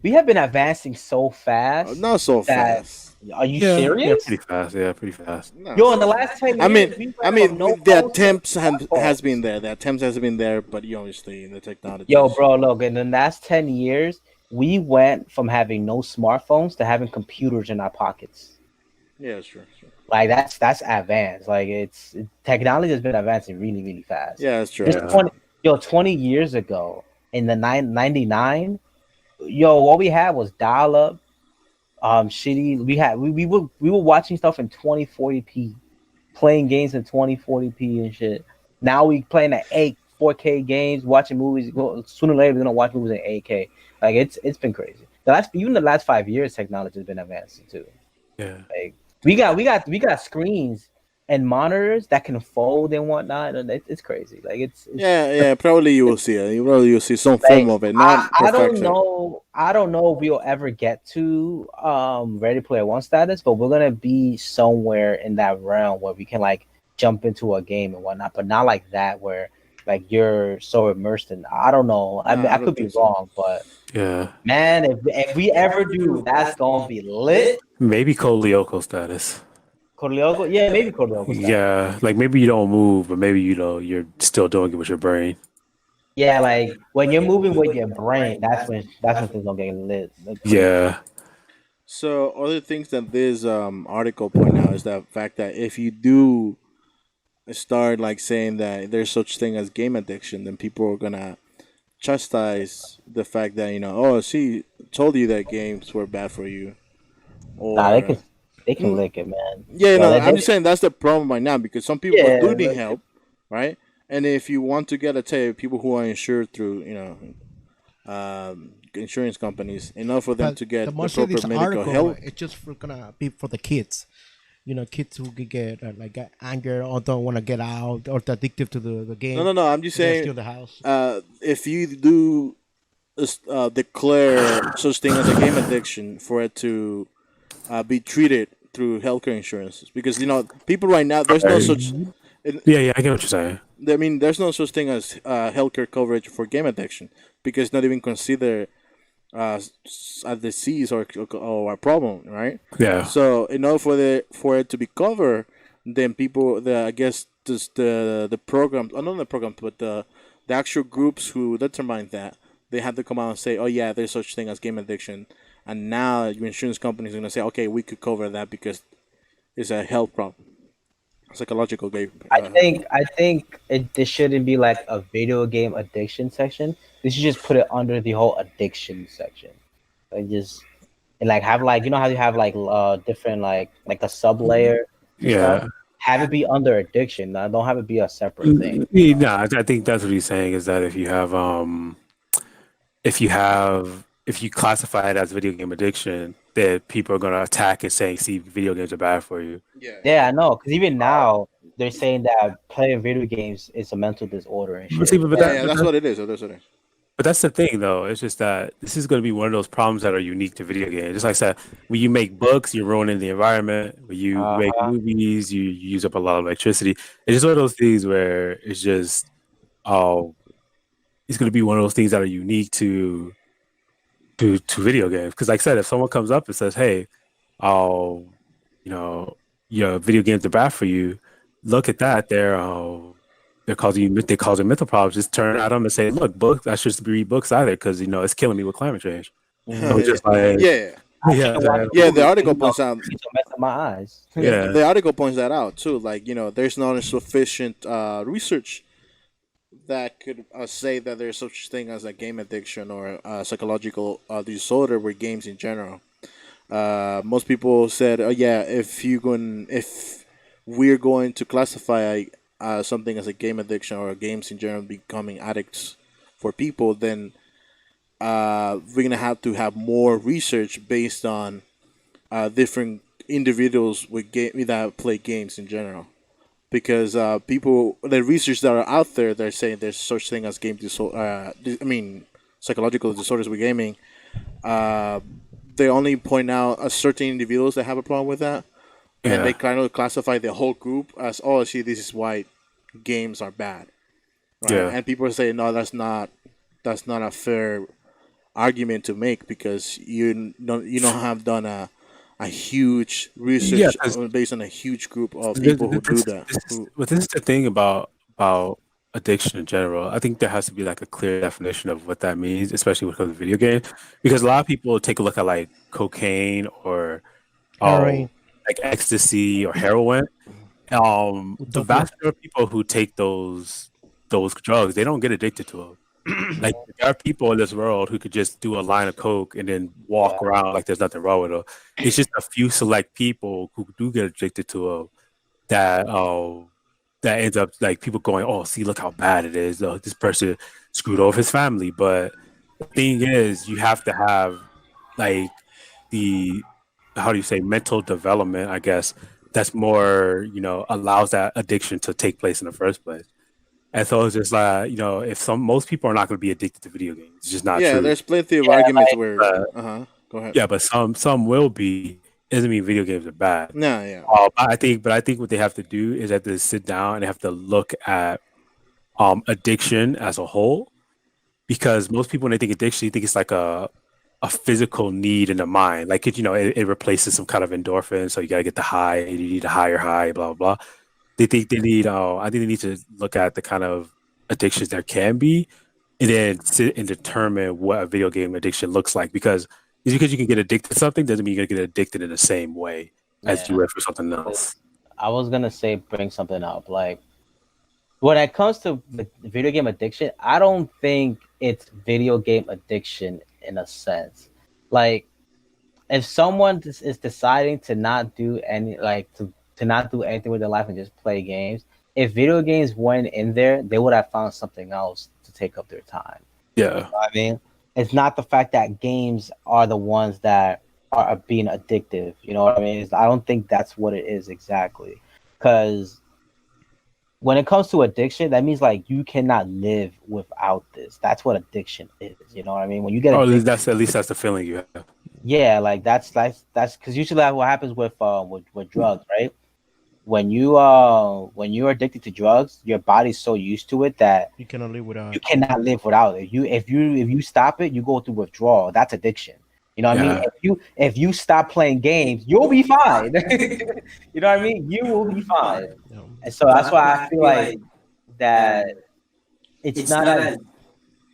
we have been advancing so fast Not so that fast. are you Yeah, serious? pretty fast. Yeah, pretty fast. Not Yo, in so the fast. last 10 I mean, years, we I went from mean, no the phones to attempts has been smartphones. there. The attempts has been there, but you obviously the Yo, technologies. bro, look, in the last 10 years, we went from having no smartphones to having computers in our pockets. Yeah, sure, sure. Like that's advanced. Like technology has been advancing really, really fast. Yeah, that's true. Just Yeah. 20 years ago in the 99, yo, what we had was dial up, shitty. We were watching stuff in 2040p, playing games in 2040p and shit. Now we playing at 4K games, watching movies. Well, sooner or later we're gonna watch movies in 8K. Like it's been crazy. The last 5 years, technology has been advancing too. Yeah. Like we got screens and monitors that can fold and whatnot, and it's crazy. Like it's Yeah, yeah. Probably you will see it. You probably you'll see some form like of it, not I don't perfection. know. I don't know if we'll ever get to Ready Player One status, but we're gonna be somewhere in that realm where we can like jump into a game and whatnot, but not like that where like you're so immersed in. I don't know. I mean, Nah, I I don't could be think so. wrong, but Yeah. man, if we ever do, that's gonna be lit. Maybe Code Lyoko status. Corleogo, yeah, maybe Corleogo status. Yeah. Like maybe you don't move, but maybe you know you're still doing it with your brain. Yeah, like when you're moving with your brain, that's when things don't get lit, like crazy. Yeah. So other things that this article point out is the fact that if you do start like saying that there's such thing as game addiction, then people are gonna chastise the fact that oh, see, told you that games were bad for you, Nah, or they can mm, lick it, man. yeah, Yo, no, I'm just saying that's the problem right now because some people yeah, do need help, right? And if you want to get a tell people who are insured through insurance companies, enough for them But to the get the most of proper this medical article, help. it's just gonna be for the kids. Kids who could get like anger or don't want to get out or they're addicted to the No, game. no, no. I'm just They're saying, still in the house. if you do declare such thing as a game addiction for it to be treated through healthcare insurances, because people right now there's no such. Right. Yeah, I get what you're saying. I mean, there's no such thing as healthcare coverage for game addiction because it's not even considered a disease or a problem, right? Yeah. So in order for it to be covered, then people, I guess, just the program, not the program, but the actual groups who determine that they have to come out and say, oh yeah, there's such thing as game addiction, and now your insurance company is gonna say, okay, we could cover that because it's a health problem, psychological game. this shouldn't be like a video game addiction section. They should just put it under the whole addiction section. Like just and like have like how you have like different like a sub layer and stuff. Yeah. Have it be under addiction. Don't have it be a separate thing. No, I think that's what he's saying is that if you classify it as video game addiction, that people are gonna attack it saying, see, video games are bad for you. Yeah, I know. Because even now they're saying that playing video games is a mental disorder and But see, shit. Yeah, that's what it is. That's what it is. but that's the thing, though. It's just that this is going to be one of those problems that are unique to video games. Just like I said, when you make books, you're ruining the environment. When you make Uh-huh. movies, you use up a lot of electricity. It's just one of those things where it's just, oh, it's going to be one of those things that are unique to video games. Because, like I said, if someone comes up and says, "Hey, oh, your video games are bad for you. Look at that. They're causing you they causing mental problems. Just turn at them and say, look, books. I shouldn't read books either because it's killing me with climate change. I was Mhm. just like, Yeah, I yeah, can't watch yeah. The movies, article points out. it's gonna mess up my eyes. Yeah, yeah, the article points that out too. Like there's not sufficient research that could say that there's such thing as a game addiction or psychological disorder with games in general. Most people said, "Oh yeah, if we're going to classify something as a game addiction or games in general becoming addicts for people, then we're gonna have to have more research based on different individuals that play games in general." Because the research that are out there, they're saying there's such thing as game disorder. Psychological disorders with gaming. Uh, they only point out a certain individuals that have a problem with that, and they yeah, kind of classify the whole group as, oh, see, this is why games are bad, right? yeah. And people are saying, no, that's not a fair argument to make because you don't have done a huge Yeah, research because based on a huge group of people who do that. this is the thing about addiction in general. I think there has to be like a clear definition of what that means, especially when it comes to video games, because a lot of people take a look at like cocaine or Heroin, oh, like ecstasy or heroin. The utopia. vast majority of people who take those drugs, they don't get addicted to them. Like there are people in this world who could just do a line of coke and then Yeah, walk around like there's nothing wrong with them. It's just a few select people who do get addicted to them that ends up like people going, oh, see, look how bad it is. This person screwed over his family. But the thing is, you have to have like the how do you say mental development, I guess, that's more allows that addiction to take place in the first place. And so it's just like, if most people are not going to be addicted to video games, it's just not Yeah, true. there's plenty of yeah, arguments like where. Uh, Go ahead. yeah, but some will be. Doesn't mean video games are bad. No, yeah. But I think what they have to do is they have to sit down and they have to look at addiction as a whole, because most people when they think addiction, they think it's like a physical need in the mind, like it replaces some kind of endorphin, so you gotta get the high, you need a higher high, blah blah blah. They think they need. I think they need to look at the kind of addictions there can be, and then sit and determine what a video game addiction looks like. Because just because you can get addicted to something doesn't mean you're gonna get addicted in the same way as you yeah. would for something 'Cause else. I was gonna say bring something up. Like when it comes to the video game addiction, I don't think it's video game addiction in a sense. Like if someone is deciding to not do any like to not do anything with their life and just play games, if video games weren't in there, they would have found something else to take up their time. Yeah, I mean, it's not the fact that games are the ones that are being addictive. You know what I mean? I don't think that's what it is exactly. Because when it comes to addiction, that means like you cannot live without this. That's what addiction is. You know what I mean? When you get or addicted, that's at least that's the feeling you have. yeah, like that's because usually that's what happens with drugs, right? When you're addicted to drugs, your body's so used to it that You cannot live you without. cannot live without it. If you stop it, you go through withdrawal. That's addiction. You know what I mean? Yeah, If you stop playing games, you'll be fine. You know what I mean? You will be fine. And so that's why I feel like that it's not as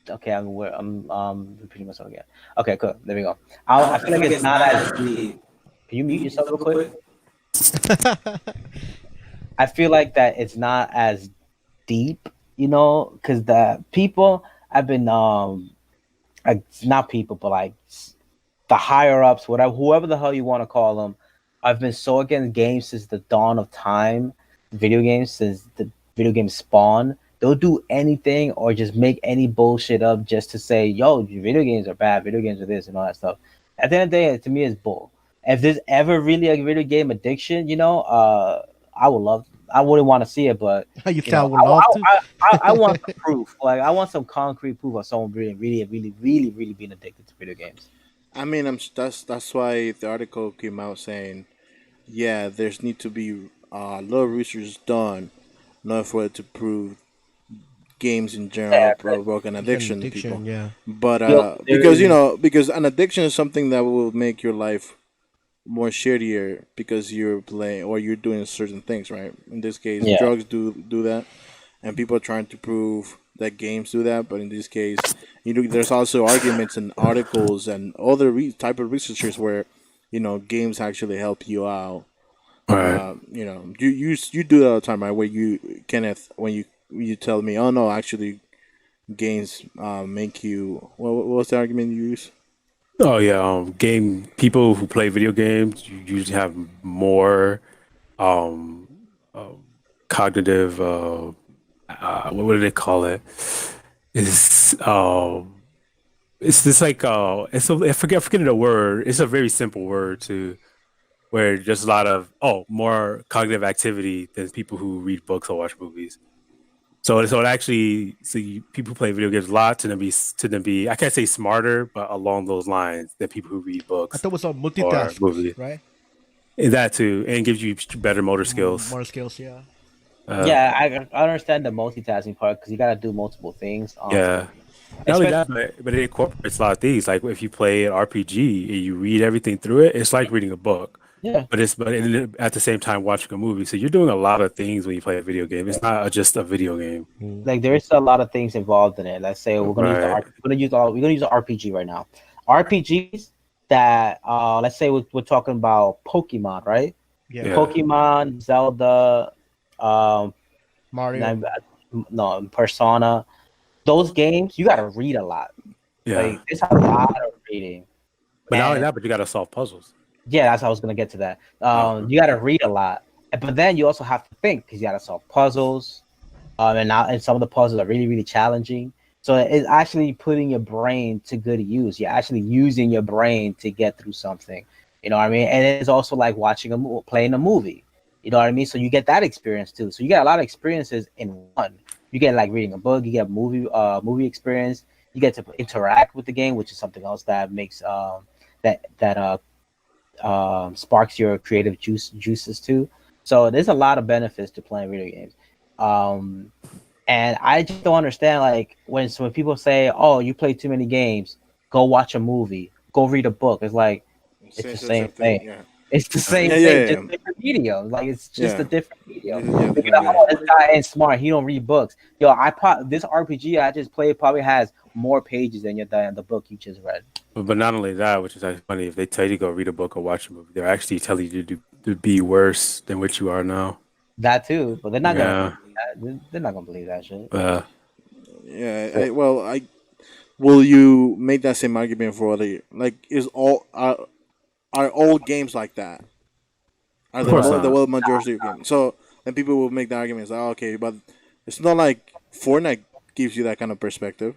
okay. I'm repeating myself again. Okay, cool. There we go. I feel like it's not as deep. Can you mute yourself real quick? I feel like that it's not as deep, because the people have been like not people, but like the higher ups, whatever, whoever the hell you want to call them, I've been so against games since the dawn of time. Video games since the video game spawn. They'll do anything or just make any bullshit up just to say, "Yo, video games are bad. Video games are this and all that stuff." At the end of the day, to me, it's bull. If there's ever really a video game addiction, I would love. I wouldn't want to see it, but You thought I would love to? I want some proof. Like I want some concrete proof of someone really, really, really, really, really being addicted to video games. I mean, that's why the article came out saying, yeah, there's need to be a lot of research done in order for it to prove games in general Yeah, provoke an It's an addiction to addiction, people. yeah. But Look, there because is- because an addiction is something that will make your life more shittier because you're playing or you're doing certain things, right? In this case, Yeah. drugs do that, and people are trying to prove that games do that. But in this case, there's also arguments and articles and other type of researchers where games actually help you out. Right. You do that all the time, right? Where you Kenneth, when you tell me, oh no, actually, games make you. What was the argument you use? Oh yeah, game people who play video games usually have more um, uh, cognitive. What do they call it? It's it's just like I forget the word. It's a very simple word to where there's a lot of more cognitive activity than people who read books or watch movies. So it actually people who play video games a lot tend to be I can't say smarter, but along those lines than people who read I books thought it was all or multitaskers, movies. right? And that too, and gives you better motor skills. More skills, yeah. Uh, Yeah, I understand the multitasking part because you got to do multiple things. yeah. Not only Especially that, but it incorporates a lot of things. Like if you play an RPG and you read everything through it, it's like reading a book. yeah, At the same time watching a movie. So you're doing a lot of things when you play a video game. It's not just a video game. like there's a lot of things involved in it. Let's say Right. we're gonna use the RPG right now. RPGs that let's say we're talking about Pokemon, right? Yeah. Yeah. Pokemon, Zelda, um, Mario. no, Persona. Those games you got to read a lot. Yeah. Like it's a lot of reading. But not only And that, but you gotta solve puzzles. yeah, that's how I was gonna get to that. Oh. You got to read a lot, but then you also have to think because you got to solve puzzles. And some of the puzzles are really, really challenging. So it's actually putting your brain to good use. You're actually using your brain to get through something. You know what I mean? And it's also like watching playing a movie. You know what I mean? So you get that experience too. So you get a lot of experiences in one. You get like reading a book. You get movie experience. You get to interact with the game, which is something else that makes that sparks your creative juices too. So there's a lot of benefits to playing video games. Um, and I just don't understand like when people say, "Oh, you play too many games, go watch a movie, go read a book." It's like it's the same thing. Yeah. It's the same Yeah, thing, yeah, just yeah. different medium. Like it's just Yeah. a different medium. Yeah, People are like, oh, this guy ain't smart. He don't read books. Yo, this RPG I just played probably has more pages than the book you just read. But not only that, which is actually funny, if they tell you to go read a book or watch a movie, they're actually telling you to be worse than what you are now. That too, but they're not gonna Yeah. believe that. They're not gonna believe that shit. Yeah. Will you make that same argument for other is are all games like that? Are Of course the not. world majority of games? So then people will make the argument like, okay, but it's not like Fortnite gives you that kind of perspective.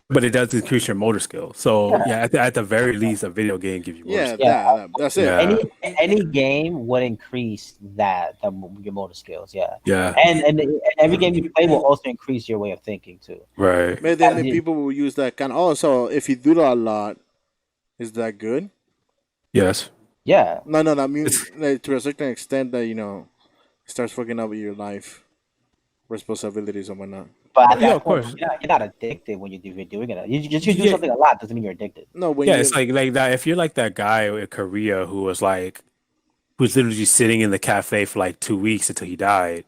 But it does increase your motor skill. So yeah, at the very least, a video game gives you motor Yeah, skill. that's it. Yeah. Any game would increase your motor skills. Yeah, Yeah. and every game you play will also increase your way of thinking too. Right. But then people will use that kind of. Oh, so if you do that a lot, is that good? Yes. Yeah, No. I mean, like, to a certain extent, that it starts fucking up with your life responsibilities and whatnot. but at Yeah, that of point, course. you're not addicted when you're doing it. You do Yeah. something a lot doesn't mean you're addicted. No, when Yeah, you it's like that. If you're like that guy in Korea who's literally just sitting in the cafe for like 2 weeks until he died.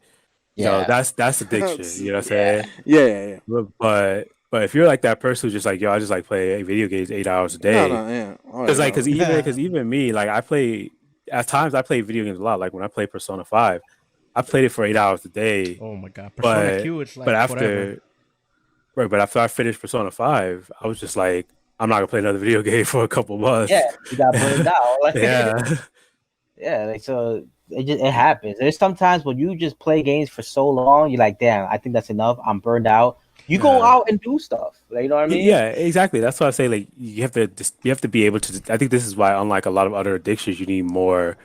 Yeah, That's addiction. You know what I'm saying? yeah. But if you're like that person who's just like, yo, I just like play video games 8 hours a day. No, yeah. Because even me, like at times I play video games a lot. Like when I play Persona 5, I played it for 8 hours a day. Oh my god. Persona Q is like But forever. but after I finished Persona 5, I was just like, I'm not gonna play another video game for a couple months. yeah, you got burned out. Like, Yeah. yeah, like so it happens. There's sometimes when you just play games for so long, you're like, damn, I think that's enough. I'm burned out. You go Yeah. out and do stuff. Like, you know what I mean? Yeah, exactly. That's why I say like you have to be able to. I think this is why, unlike a lot of other addictions, you need more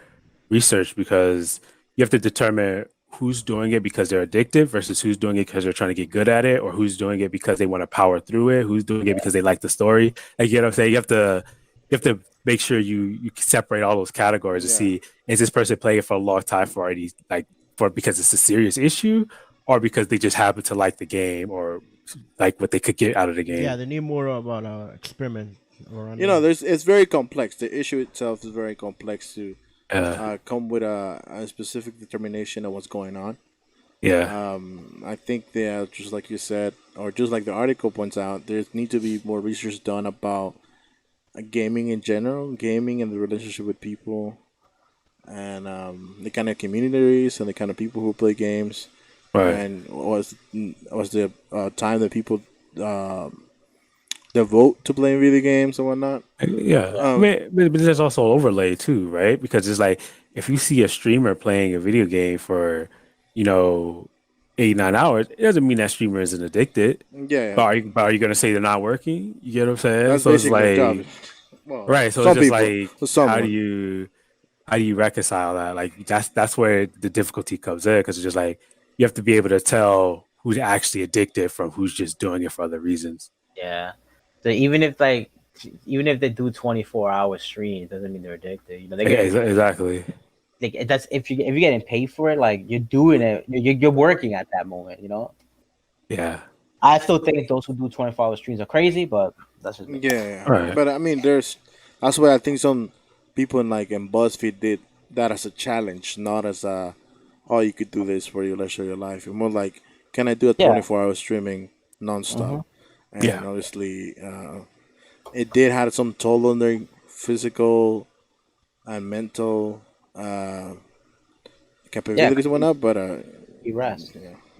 research because you have to determine who's doing it because they're addictive versus who's doing it because they're trying to get good at it, or who's doing it because they want to power through it, who's doing it because they like the story. Like, you know what I'm saying? You have to make sure you separate all those categories to see, is this person playing it for a long time for already because it's a serious issue, or because they just happen to like the game or like what they could get out of the game. Yeah, they need more of an experiment. around You know, there. it's very complex. The issue itself is very complex to Yeah, come with a specific determination of what's going on. yeah, I think that just like you said, or just like the article points out, there need to be more research done about gaming in general, gaming and the relationship with people, and the kind of communities and the kind of people who play games, right. and was the time that people uh, devote to playing video games and whatnot. Yeah, I Um, mean, but there's also overlay too, right? Because it's like if you see a streamer playing a video game for, you know, 8 9 hours, it doesn't mean that streamer isn't addicted. yeah, But are you gonna say they're not working? You get what I'm saying? that's So it's basically their job. like Well, right. So it's some just people, like someone. how do you reconcile that? Like that's where the difficulty comes in because it's just like you have to be able to tell who's actually addicted from who's just doing it for other reasons. Yeah. So even if they do 24-hour streams, doesn't mean they're addicted. You know, they Yeah, get exactly. like that's if you're getting paid for it, like you're doing it, you're working at that moment. You know, Yeah. I still think those who do 24-hour streams are crazy, but that's just me. Yeah, All right. but I mean, that's why I think some people in BuzzFeed did that as a challenge, not as a oh you could do this for your rest of your life. It's more like can I do a Yeah. 24 hour streaming nonstop? hmm And Yeah. obviously, it did have some toll on their physical and mental Yeah. capabilities and whatnot. But You rest.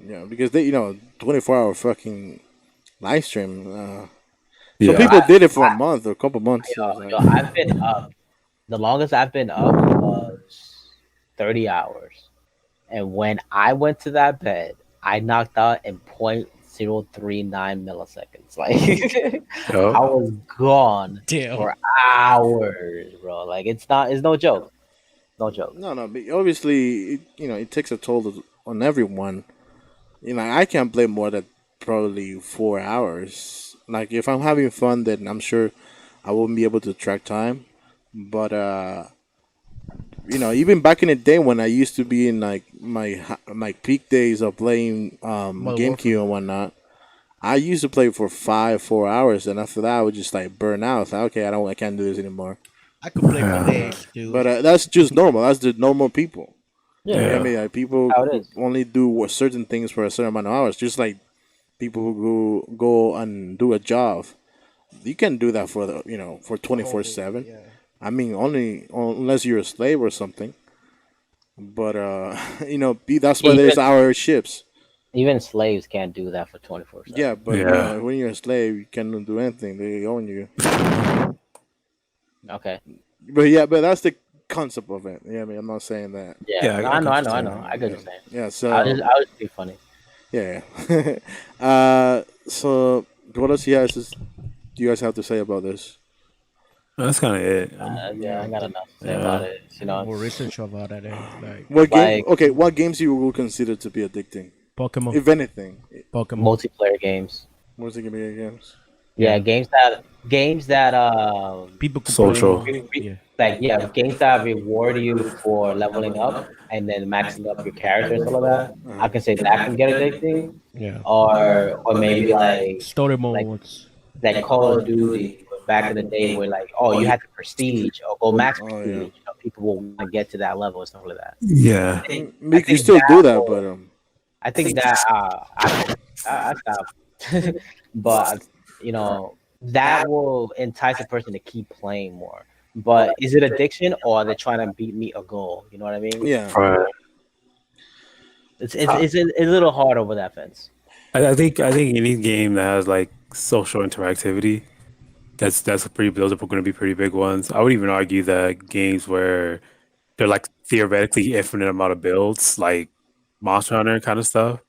yeah, because they 24-hour fucking live stream. Some Yeah. people did it for a month or a couple months. So it's Yo, like, I've been up. The longest I've been up was 30 hours. And when I went to that bed, I knocked out in 0.039 milliseconds. Like I Yo. was gone Damn. for hours, bro. Like it's no joke. No joke. no. But obviously, it takes a toll on everyone. I can't play more than probably 4 hours. Like if I'm having fun, then I'm sure I won't be able to track time. But even back in the day when I used to be in like my peak days of playing Modern GameCube and whatnot, I used to play for 5 4 hours, and after that I would just like burn out. It's like, okay, I can't do this anymore. I could play for Yeah. days, dude. But that's just normal. That's the normal people. Yeah, I Yeah. mean, like, people how it is. only do certain things for a certain amount of hours. Just like people who go and do a job, you can do that for for 24/7. Yeah. I mean, only unless you're a slave or something. But that's why Even there's hour ships. even slaves can't do that for 24/7. Yeah, but Yeah. when you're a slave, you cannot do anything. They own you. Okay. But yeah, but that's the concept of it. Yeah, I mean, I'm not saying that. Yeah. Yeah, No, I I know. get I you know. I saying. know. I get what you're saying. Yeah, I was just be funny. yeah. So what else do you guys have to say about this? That's kind of it. Yeah, I got enough to say Yeah. about it. You know, More research about it. Like What game? Like- Okay, what games you will consider to be addicting, Pokemon. if anything? Pokemon. multiplayer games. Multiplayer games. Yeah, Yeah. games that People could Social. play. Yeah. games that reward you for leveling up and then maxing up your character and stuff like that. I can say that can get addicting, Yeah. or maybe like Story modes. Call of Duty back in the day where like you had to prestige or go max Oh, prestige. yeah. You know, people will want to get to that level and stuff like that. Yeah. You I can think still that do that, will- but I think that I stopped, but that will entice a person to keep playing more. But is it addiction or are they trying to meet a goal? You know what I mean? yeah. Right. It's a little hard over that fence. I think any game that has like social interactivity, that's those are going to be pretty big ones. I would even argue that games where they're like theoretically infinite amount of builds, like Monster Hunter kind of stuff,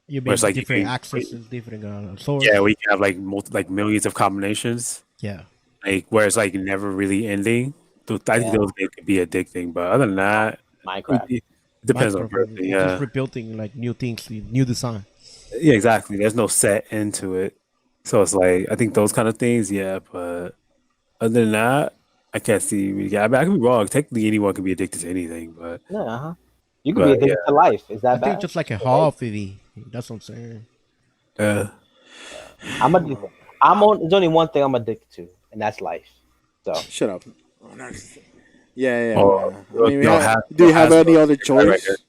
You where mean it's like different accesses, different swords. yeah, we can have like millions of combinations, Yeah. like where it's like never really ending. So I think those games could be addicting, but other than that, Minecraft. it depends on the Minecraft, person. you're just Yeah, rebuilding like new things, new design. yeah, exactly. There's no set into it, so it's like I think those kind of things. Yeah, but other than that, I can't see. Yeah, I mean, I could be wrong. Technically, anyone can be addicted to anything, but Yeah, you could be But, addicted to life. Is that I think bad? just like a hobby. That's what I'm saying. yeah, I'm addicted. There's only one thing I'm addicted to, and that's life. So Shut up. Yeah. Oh, Man. I mean, do yo, you have Hasbro, any other this is your guy right here. choice?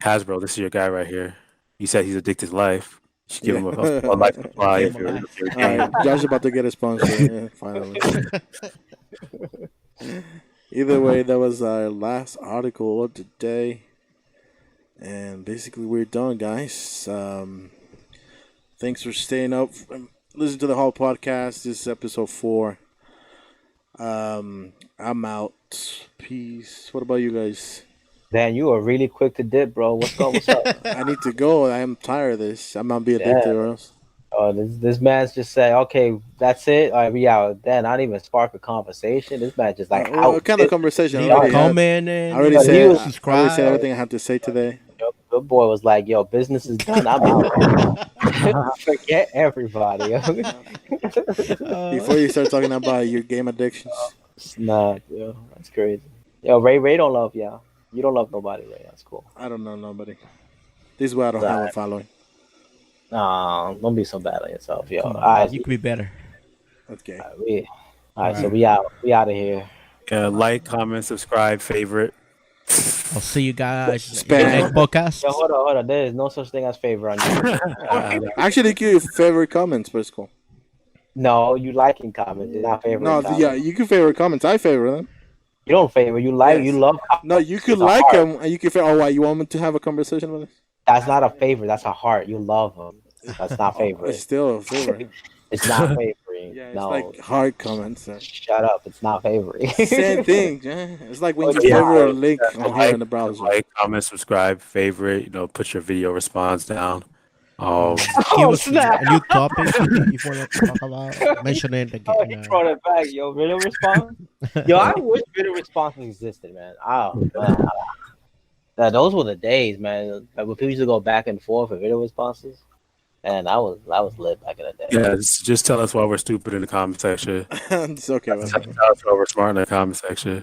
Hasbro, this is your guy right here. You said he's addicted to life. You should give Yeah. him a life supply Give if him a you're, life. if you're a All right, game. Josh is about to get a sponsor. Yeah, finally. Either way, that was our last article of the day, and basically we're done, guys. Thanks for staying up. Listen to the whole podcast. This is episode 4. I'm out. Peace. What about you guys? Dan, you are really quick to dip, bro. What's up? I need to go. I am tired of this. I'm gonna be addicted Yeah. or else. Oh, this man's just say, okay, that's it. All right, we out. Then not even spark a conversation. This man just like out. What kind of conversation? Leave a comment I and already But he said. was- I already said subscribe. everything I had to say today. Your boy was like, yo, business is done. I'm out. Forget everybody. Before you start talking about your game addictions, Nah, yo, that's crazy. Yo, Ray don't love y'all. You don't love nobody, Ray. That's cool. I don't know nobody. This is why I don't have a following. Don't be so bad on yourself, yo. Come on, All right, you could be better. Okay. all right, so we out of here. Like, comment, subscribe, favorite. I'll see you guys in the Spam. next podcast. Yo, hold on. There is no such thing as favor on you. Actually, give your favorite comments, but it's cool. No, you liking comments. You're not favorite. No, comments. yeah, you can favorite comments. I favor them. You don't favor. You like. Yes. You love. No, you could It's a like heart. them, and you can favor. Oh, why you want me to have a conversation with us? That's not a favor. That's a heart. You love them. That's not It's favorite. still a favor. It's not favoring. Yeah, it's no, like hard comments. shut up. It's not favoring. Same thing. Yeah. It's like when you Yeah. favorite a link on here Like, in the browser. like, comment, subscribe, favorite. Put your video response down. Give us snap. a new topic if you want to talk about. Mention it again. Oh, he brought it back, yo. Video response. Yo, I wish video responses existed, man. Oh man. Those were the days, man. Like, when people used to go back and forth for video responses, and I was lit back in the day. Yeah, just tell us why we're stupid in the comment section. It's okay. Man. Tell us why we're smart in the comment section.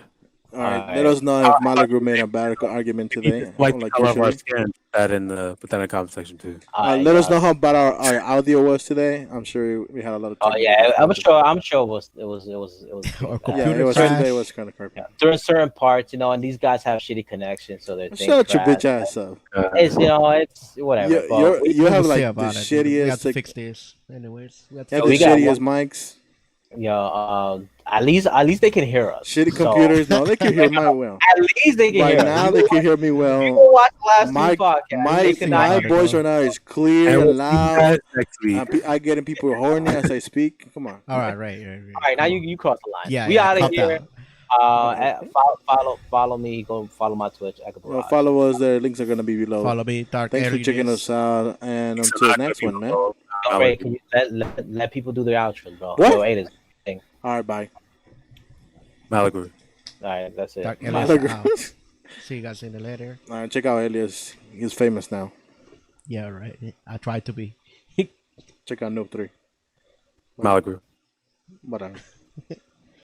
All right. Let us know if Malagu made a bad argument today. Like the color of our usually. skin. Put that in the comment section too. Let us know how bad our audio was today. I'm sure we had a lot of. Oh yeah, I'm sure it was. Our Yeah, computer it was crash. today was kind of crappy. Yeah. During certain parts, and these guys have shitty connections, so they're Shut your bitch ass up. It's it's whatever. but You have We'll see like the about it. We have shittiest. to Like, fix this. Anyways, we have to you have we the got shittiest mics, at least they can hear us. shitty So, computers. No, they can hear my well. at least they can Right hear now, us. they can hear me You well. go watch last My week's podcast. They could not my hear voice you. right now is clear And and we'll see you loud. guys next week. I getting people horny as I speak. Come on. All right, right. All right, now you cross the line. Yeah, we out of cut here. that. Follow me. Go follow my Twitch. EchoeBarrage. Follow us there. Links are gonna be below. Follow me, Dark Thanks for Alias. checking us out, and until the next one, man. All Yo, Ray, can you let people do their outros, bro? What? Yo, Ada. right, bye. Malagu. All right, that's it. Dark Bye. Alias out. See you guys in the later. All right, check out Elias. He's famous now. Yeah, right. I try to be. Check out Noob 3. Malagu. Whatever.